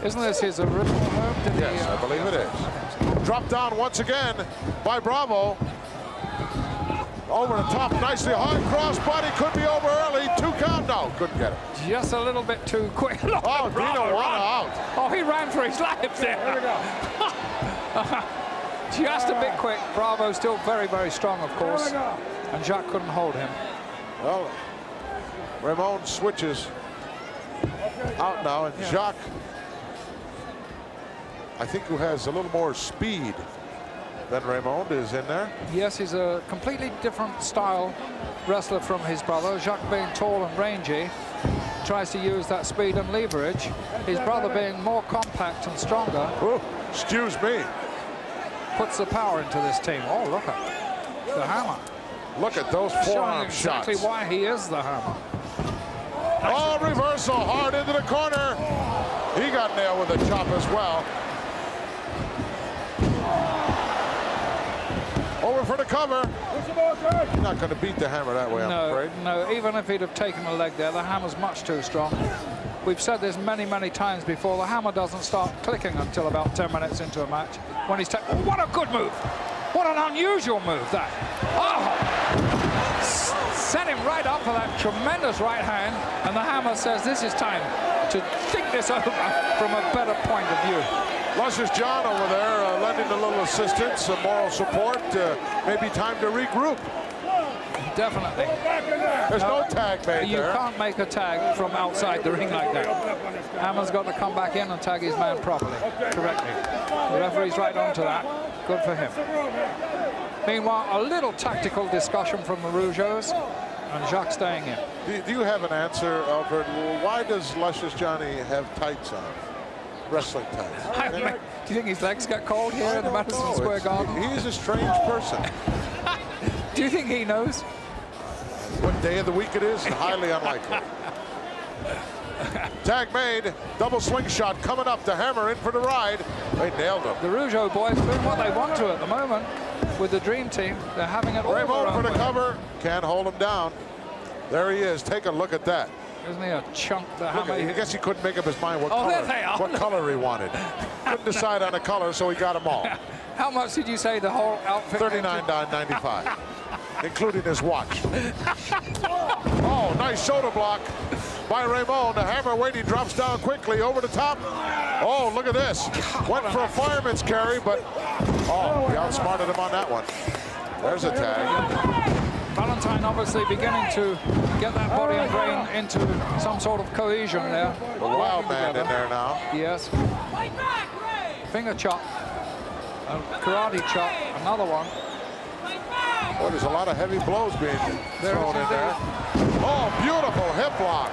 Isn't this his original home? Yes, I believe it is. Dropped down once again by Bravo. Over the top, nicely hard crossbody, could be over early. 2 count, no, couldn't get it. Just a little bit too quick. Oh, Dino ran out. Oh, he ran for his life there. There we go. Just a bit quick. Bravo still very, very strong, of course. And Jacques couldn't hold him. Well, Raymond switches out now, and Jacques, I think, who has a little more speed than Raymond, is in there. Yes, he's a completely different style wrestler from his brother. Jacques, being tall and rangy, tries to use that speed and leverage. His brother, being more compact and stronger, excuse me, puts the power into this team. Oh, look at the Hammer. Look at those forearm shots. Exactly why he is the Hammer. Oh, reversal hard into the corner. He got nailed with a chop as well. Over for the cover. You're not going to beat the Hammer that way, I'm afraid. No, even if he'd have taken a leg there, the Hammer's much too strong. We've said this many, many times before. The Hammer doesn't start clicking until about 10 minutes into a match. When he's taken, what a good move! What an unusual move that! Oh! Set him right up for that tremendous right hand, and the Hammer says this is time to think this over from a better point of view. Luscious John over there lending a little assistance, some moral support. Maybe time to regroup. Definitely. There's no tag made You there. can't make a tag from outside the ring like that. Hammer's got to come back in and tag his man properly, correctly. The referee's right on to that. Good for him. Meanwhile, a little tactical discussion from the Rougeaus, and Jacques staying in. Do you have an answer, Alfred? Why does Luscious Johnny have tights on? Wrestling tights. Do you think his legs get cold here in the Madison Square Garden? He's a strange person. Do you think he knows? What day of the week it is? Highly unlikely. Tag made. Double slingshot coming up. The Hammer in for the ride. They nailed him. The Rougeau boys doing what they want to at the moment with the Dream Team. They're having it all their Raymond own for the way. cover. Can't hold him down. There he is. Take a look at that. Isn't he a chunk? The Look Hammer. I guess he couldn't make up his mind what Oh, color. there they are. What color he wanted. Couldn't decide on a color, so he got them all. How much did you say the whole outfit? $39.95, including his watch. Oh, nice shoulder block by Raymond. The Hammer waiting, drops down quickly over the top. Oh, look at this. Went for a fireman's carry, but oh, he outsmarted him on that one. There's a tag. Valentine obviously beginning to get that body and brain into some sort of cohesion there. The wild man in there now. Yes. Finger chop. A karate chop. Another one. Boy, there's a lot of heavy blows being thrown in there. Oh, beautiful hip lock.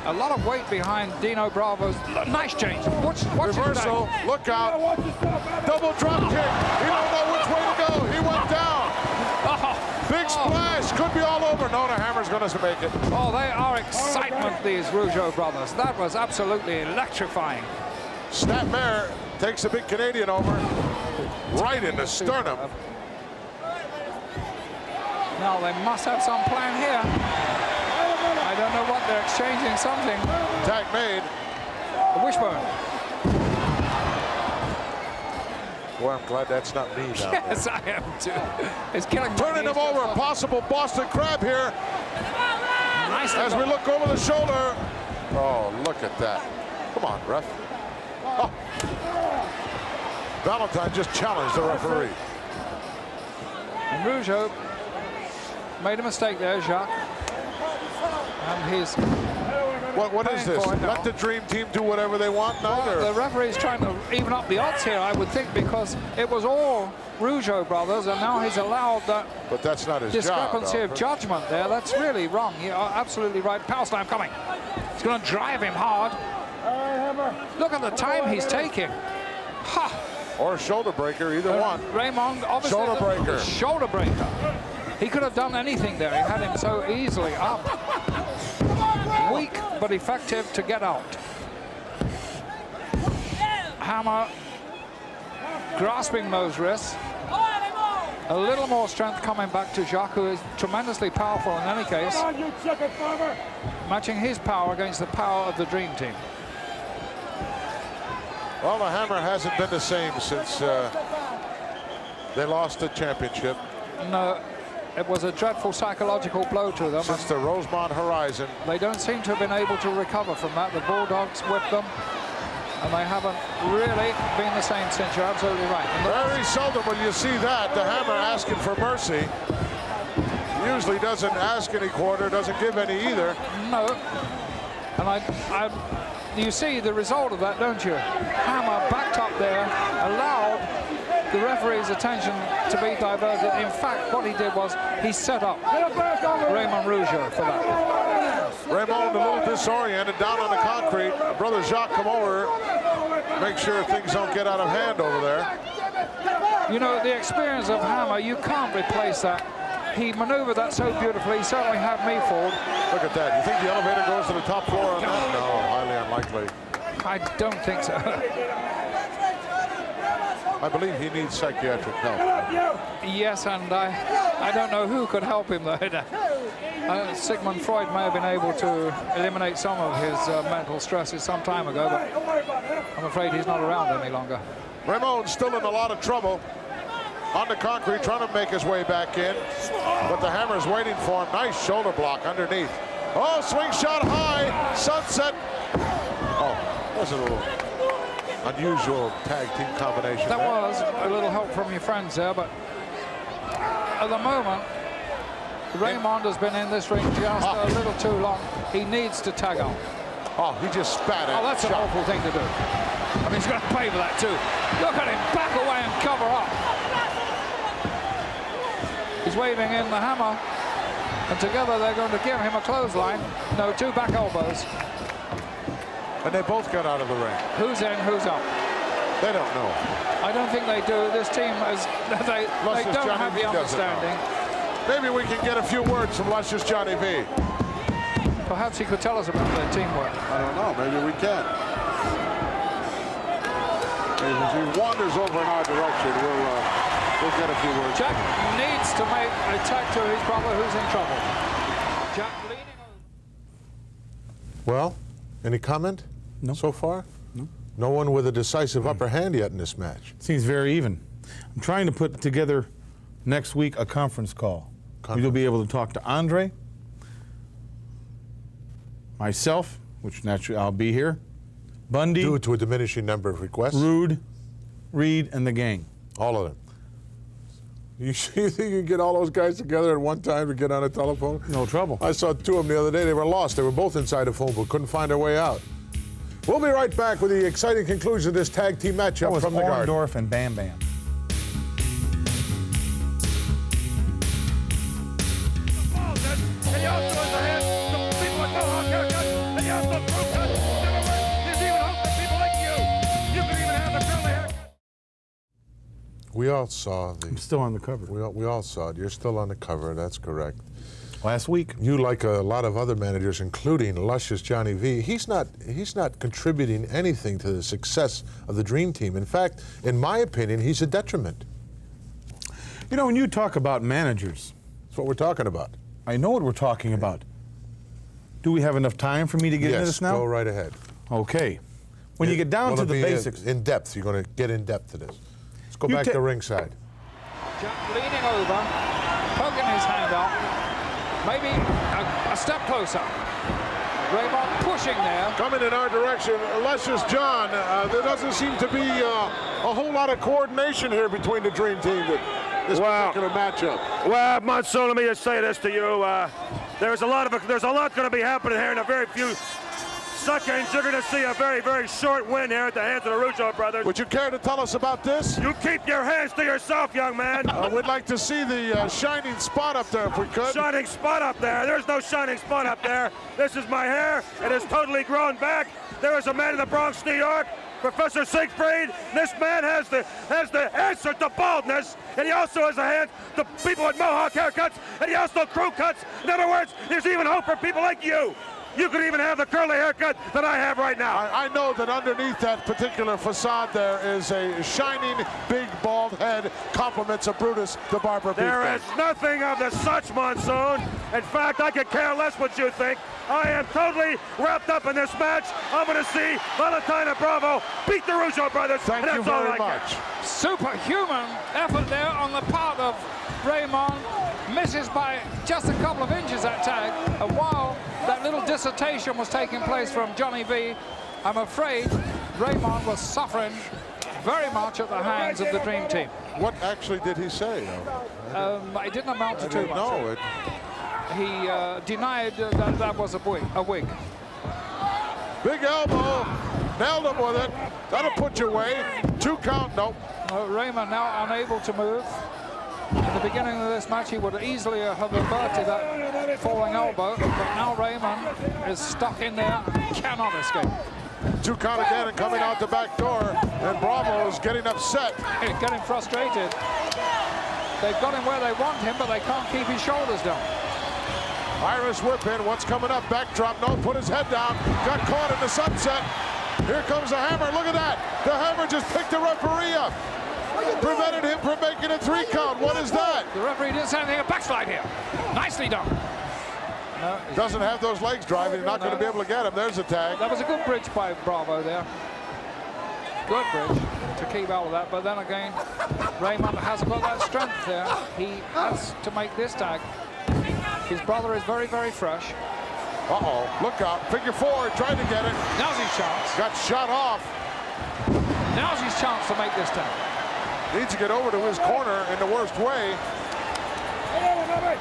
A lot of weight behind Dino Bravo's. Nice change. Watch Reversal. Look out. Double drop kick. He don't know which way to go. He went down. Big splash. Could be all over. No, the Hammer's going to make it. Oh, they are excitement, these Rougeau brothers. That was absolutely electrifying. Snapmare takes the big Canadian over. Right in the sternum. Now they must have some plan here. I don't know what they're exchanging. Something. Tag made. The wishbone. Boy, I'm glad that's not me down Yes, there. I am too. It's killing. Turning him over. Possible Boston Crab here. Nice. As we look over the shoulder. Oh, look at that. Come on, ref. Oh. Valentine just challenged the referee. And Rougeau made a mistake there, Jacques. And he's What is this? Let the Dream Team do whatever they want now? Well, the referee's trying to even up the odds here, I would think, because it was all Rougeau brothers, and now he's allowed that But that's not his discrepancy job, of judgment there. That's really wrong. You are absolutely right. Power slam coming. It's going to drive him hard. Look at the time he's taking. Ha! Or a shoulder breaker, either one. Raymond, obviously. Shoulder breaker. Shoulder breaker. He could have done anything there. He had him so easily up. Weak but effective to get out. Hammer grasping those wrists. A little more strength coming back to Jacques, who is tremendously powerful in any case. Matching his power against the power of the Dream Team. Well, the Hammer hasn't been the same since they lost the championship. No, it was a dreadful psychological blow to them. Since the Rosemont Horizon. They don't seem to have been able to recover from that. The Bulldogs whipped them, and they haven't really been the same since. You're absolutely right. Very seldom will you see that. The Hammer asking for mercy. Usually doesn't ask any quarter, doesn't give any either. No. And you see the result of that, don't you? Hammer backed up there, allowed the referee's attention to be diverted. In fact, what he did was he set up Raymond Rougeau for that. Raymond a little disoriented down on the concrete. Brother Jacques come over, make sure things don't get out of hand over there. You know, the experience of Hammer, you can't replace that. He maneuvered that so beautifully. He certainly had me fooled. Look at that. You think the elevator goes to the top floor on that? No, highly unlikely. I don't think so. I believe he needs psychiatric help. Yes, and I don't know who could help him, though. Sigmund Freud may have been able to eliminate some of his mental stresses some time ago, but I'm afraid he's not around any longer. Raymond's still in a lot of trouble. On the concrete, trying to make his way back in. But the Hammer's waiting for him. Nice shoulder block underneath. Oh, swing shot high. Sunset. Oh, that's a little unusual tag team combination. That was a little help from your friends there, but at the moment, Raymond has been in this ring just a little too long. He needs to tag on. Oh, he just spat it. Oh, that's an awful thing to do. I mean, he's going to pay for that too. Look at him back away and cover up. He's waving in the hammer, and together they're going to give him a clothesline. No, 2 back elbows. And they both got out of the ring. Who's in, who's out? They don't know. I don't think they do. This team is, they don't have the understanding. Maybe we can get a few words from Luscious Johnny V. Perhaps he could tell us about their teamwork. I don't know. Maybe we can. If he wanders over in our direction, we'll get a few words. Jack needs to make a tag to his brother who's in trouble. Jack leaning over. Well, any comment so far? No. No one with a decisive upper hand yet in this match. Seems very even. I'm trying to put together next week a conference call. You'll be able to talk to Andre, myself, which naturally I'll be here, Bundy. Due to a diminishing number of requests. Rude, Reed, and the gang. All of them. You think you can get all those guys together at one time to get on a telephone? No trouble. I saw 2 of them the other day. They were lost. They were both inside a phone booth, couldn't find their way out. We'll be right back with the exciting conclusion of this tag team matchup from the Garden. Orndorff and Bam Bam. We all saw I'm still on the cover. We all saw it. You're still on the cover. That's correct. Last week. You, like a lot of other managers, including Luscious Johnny V, he's not contributing anything to the success of the Dream Team. In fact, in my opinion, he's a detriment. You know, when you talk about managers, that's what we're talking about. I know what we're talking about. Do we have enough time for me to get into this now? Yes, go right ahead. Okay. When you get down to the basics. In depth, you're going to get in depth to this. Let's go back to ringside. Jack leaning over, poking his hand out, maybe a step closer. Raymond pushing there. Coming in our direction, Luscious John. There doesn't seem to be a whole lot of coordination here between the Dream Team. This particular matchup. Well, Monsoon, let me just say this to you. There's a lot going to be happening here in a very few seconds. You're going to see a very, very short win here at the hands of the Russo brothers. Would you care to tell us about this? You keep your hands to yourself, young man. We'd like to see the shining spot up there if we could. Shining spot up there. There's no shining spot up there. This is my hair. It is totally grown back. There is a man in the Bronx, New York, Professor Siegfried. This man has the answer to baldness, and he also has a hand to people with mohawk haircuts, and he also crew cuts. In other words, there's even hope for people like you. You could even have the curly haircut that I have right now. I know that underneath that particular facade there is a shining, big, bald head, compliments of Brutus the Barber. There is nothing of the such, Monsoon. In fact, I could care less what you think. I am totally wrapped up in this match. I'm going to see Valentine and Bravo beat the Russo brothers. Thank you very much. Superhuman effort there on the part of Raymond. Misses by just a couple of inches that tag. And while that little dissertation was taking place from Johnny V, I'm afraid Raymond was suffering very much at the hands of the Dream Team. What actually did he say? It didn't amount to too much. No, He denied that that was a wig. Big elbow, nailed him with it. That'll put you away. 2 count, nope. Raymond now unable to move. At the beginning of this match, he would easily have averted that falling elbow, but now Raymond is stuck in there, cannot escape. 2 count again and coming out the back door, and Bravo is getting upset. Getting frustrated. They've got him where they want him, but they can't keep his shoulders down. Irish whip in, what's coming up? Backdrop, no, put his head down, got caught in the sunset. Here comes the hammer, look at that. The hammer just picked the referee up. Prevented him from making a 3 count. What is that? The referee didn't say anything, a backslide here. Nicely done. No, doesn't have those legs driving. You're not going to be able to get him. There's a tag. That was a good bridge by Bravo there. Good bridge to keep out of that. But then again, Raymond hasn't got that strength there. He has to make this tag. His brother is very, very fresh. Uh-oh, look out. Figure 4, tried to get it. Now's his chance. Got shot off. Now's his chance to make this tag. Needs to get over to his corner in the worst way.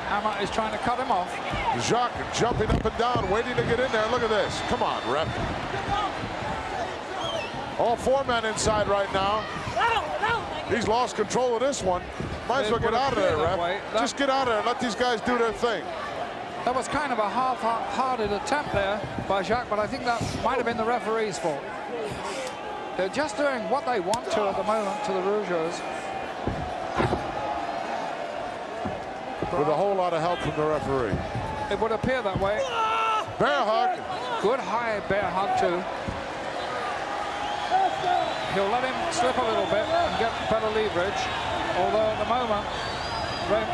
Hammer is trying to cut him off. Jacques jumping up and down, waiting to get in there. Look at this. Come on, ref. All 4 men inside right now. He's lost control of this one. Might as well get out of there, ref. Just get out of there and let these guys do their thing. That was kind of a half-hearted attempt there by Jacques, but I think that might have been the referee's fault. They're just doing what they want to at the moment to the Rougeaus. With a whole lot of help from the referee. It would appear that way. Bear hug. Good high bear hug too. He'll let him slip a little bit and get better leverage. Although at the moment,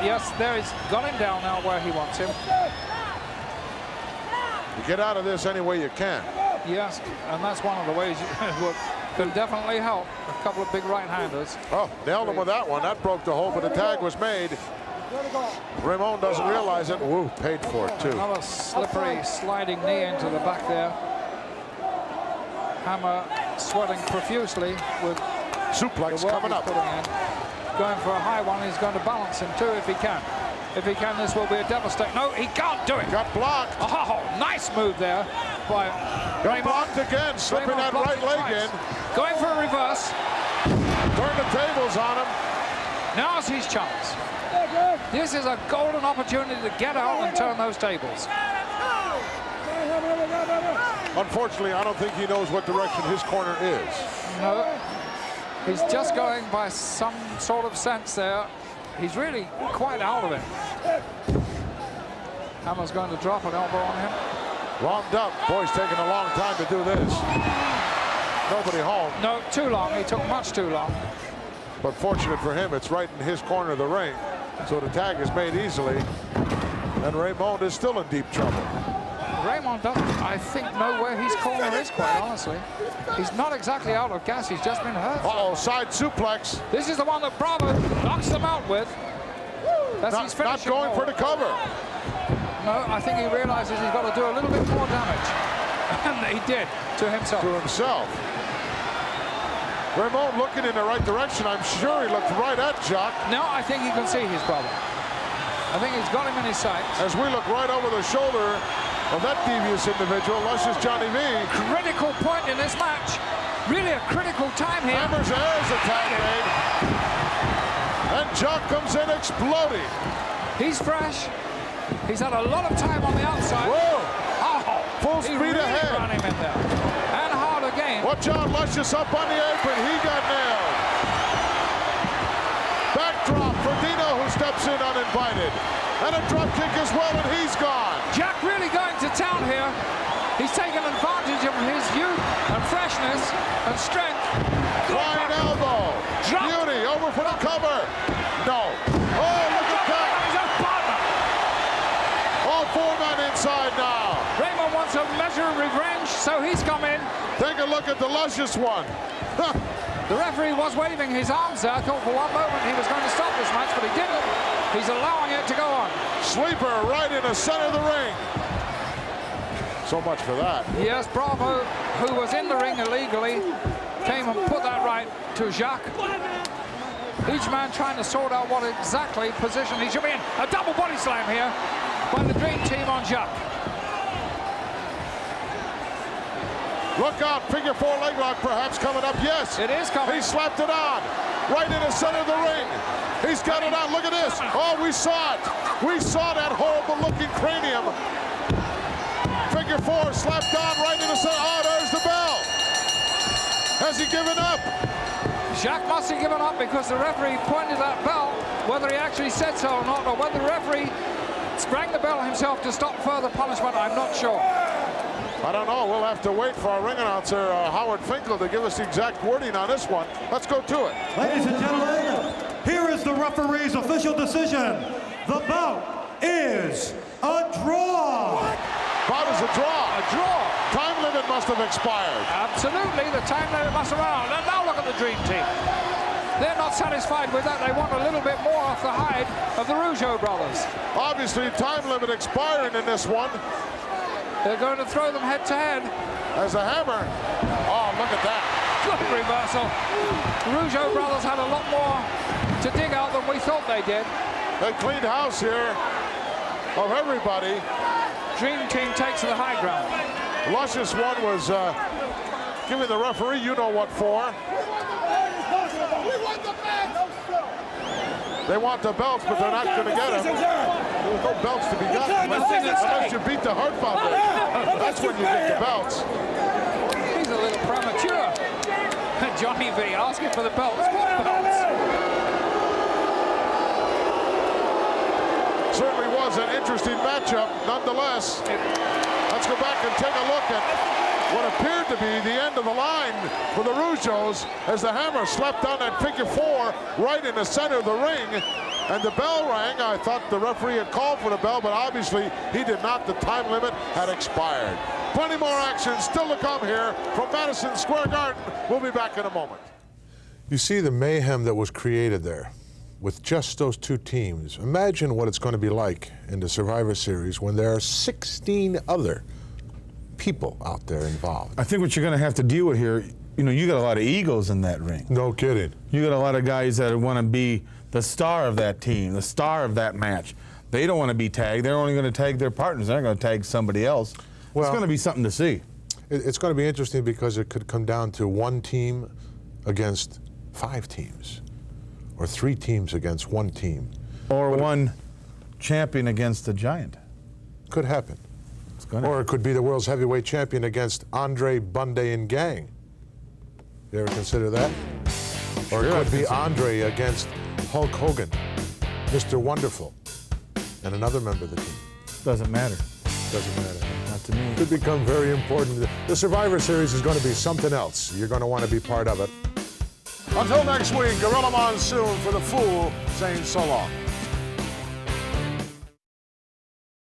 yes, there he's got him down now where he wants him. You get out of this any way you can. Yes, and that's one of the ways you can definitely help. A couple of big right-handers. Oh, nailed him with that one. That broke the hold, but the tag was made. Raymond doesn't realize it. Woo, paid for it too. Another slippery sliding knee into the back there. Hammer sweating profusely with suplex coming up. Going for a high one. He's going to balance him too if he can. If he can, this will be a devastating. No, he can't do it. Got blocked. Oh, nice move there by Got blocked again, slipping that right leg in. Going for a reverse. Turn the tables on him. Now's his chance. This is a golden opportunity to get out and turn those tables. Unfortunately, I don't think he knows what direction his corner is. No, he's just going by some sort of sense there. He's really quite out of it. Hammer's going to drop an elbow on him. Wound up. Boy's taking a long time to do this. Nobody home. No, too long. He took much too long. But fortunate for him, it's right in his corner of the ring. So the tag is made easily. And Raymond is still in deep trouble. Raymond doesn't, I think, know where his corner is, quite honestly. He's not exactly out of gas. He's just been hurt. Uh-oh, side suplex. This is the one that Bravo knocks them out with. That's his finishing not going for the cover. No, I think he realizes he's got to do a little bit more damage. And he did to himself. To himself. Raymond looking in the right direction. I'm sure he looked right at Jacques. No, I think he can see his brother. I think he's got him in his sights. As we look right over the shoulder of that devious individual, Luscious Johnny V. Critical point in this match. Really a critical time here. Hammers airs a tag made. And Jacques comes in exploding. He's fresh. He's had a lot of time on the outside. Whoa! Oh, full speed really ahead. Ran him in there. And hard again. Watch out, Luscious up on the apron. He got nailed. Backdrop for Dino, who steps in uninvited. And a drop kick as well, and he's gone. Jack really going to town here. He's taken advantage of his youth and freshness and strength. Flying elbow. Drop. Beauty over for the cover. No. Oh, look at that. All 4 men inside now. Raymond wants a measure of revenge, so he's come in. Take a look at the Luscious one. The referee was waving his arms there. I thought for one moment he was going to stop this match, but he didn't. He's allowing it to go on. Sleeper right in the center of the ring. So much for that. Yes, Bravo, who was in the ring illegally, came and put that right to Jacques. Each man trying to sort out what exactly position he should be in. A double body slam here by the Dream Team on Jacques. Look out, figure 4 leg lock perhaps coming up. Yes. It is coming. He slapped it on. Right in the center of the ring. He's got it on. Look at this. Oh, we saw it. We saw that horrible looking cranium. Figure 4 slapped on right in the center. Oh, there's the bell. Has he given up? Jacques must have given up because the referee pointed that bell. Whether he actually said so or not, or whether the referee sprang the bell himself to stop further punishment, I'm not sure. I don't know. We'll have to wait for our ring announcer, Howard Finkel, to give us the exact wording on this one. Let's go to it. Ladies and gentlemen, here is the referee's official decision. The bout is a draw. Bout is a draw. A draw. Time limit must have expired. Absolutely, the time limit must have run out. And now look at the Dream Team. They're not satisfied with that. They want a little bit more off the hide of the Rougeau brothers. Obviously, time limit expiring in this one. They're going to throw them head to head. As a hammer. Oh, look at that. Good reversal. The Rougeau brothers had a lot more to dig out than we thought they did. They cleaned house here of everybody. Dream Team takes the high ground. Luscious one was giving the referee you know what for. They want the belts, but they're not going to get them. There's no belts to be gotten unless you beat the Hart Foundation. That's when you get the belts. He's a little premature. Johnny V asking for the belts. What belts? Certainly was an interesting matchup, nonetheless. Let's go back and take a look at what appeared to be the end of the line for the Rougeaus as the hammer slapped down that figure 4 right in the center of the ring. And the bell rang. I thought the referee had called for the bell, but obviously he did not. The time limit had expired. Plenty more action still to come here from Madison Square Garden. We'll be back in a moment. You see the mayhem that was created there with just those two teams. Imagine what it's going to be like in the Survivor Series when there are 16 other people out there involved. I think what you're going to have to deal with here, you know, you got a lot of egos in that ring. No kidding. You got a lot of guys that want to be the star of that team, the star of that match. They don't want to be tagged. They're only going to tag their partners. They're not going to tag somebody else. Well, it's going to be something to see. It's going to be interesting because it could come down to one team against 5 teams, or 3 teams against 1 team. Or one champion against a giant. Could happen. Or it could be the world's heavyweight champion against Andre, Bundy, and gang. You ever consider that? Or it could be Andre against Hulk Hogan, Mr. Wonderful, and another member of the team. Doesn't matter. Doesn't matter. Not to me. Could become very important. The Survivor Series is going to be something else. You're going to want to be part of it. Until next week, Gorilla Monsoon for the Fool saying so long.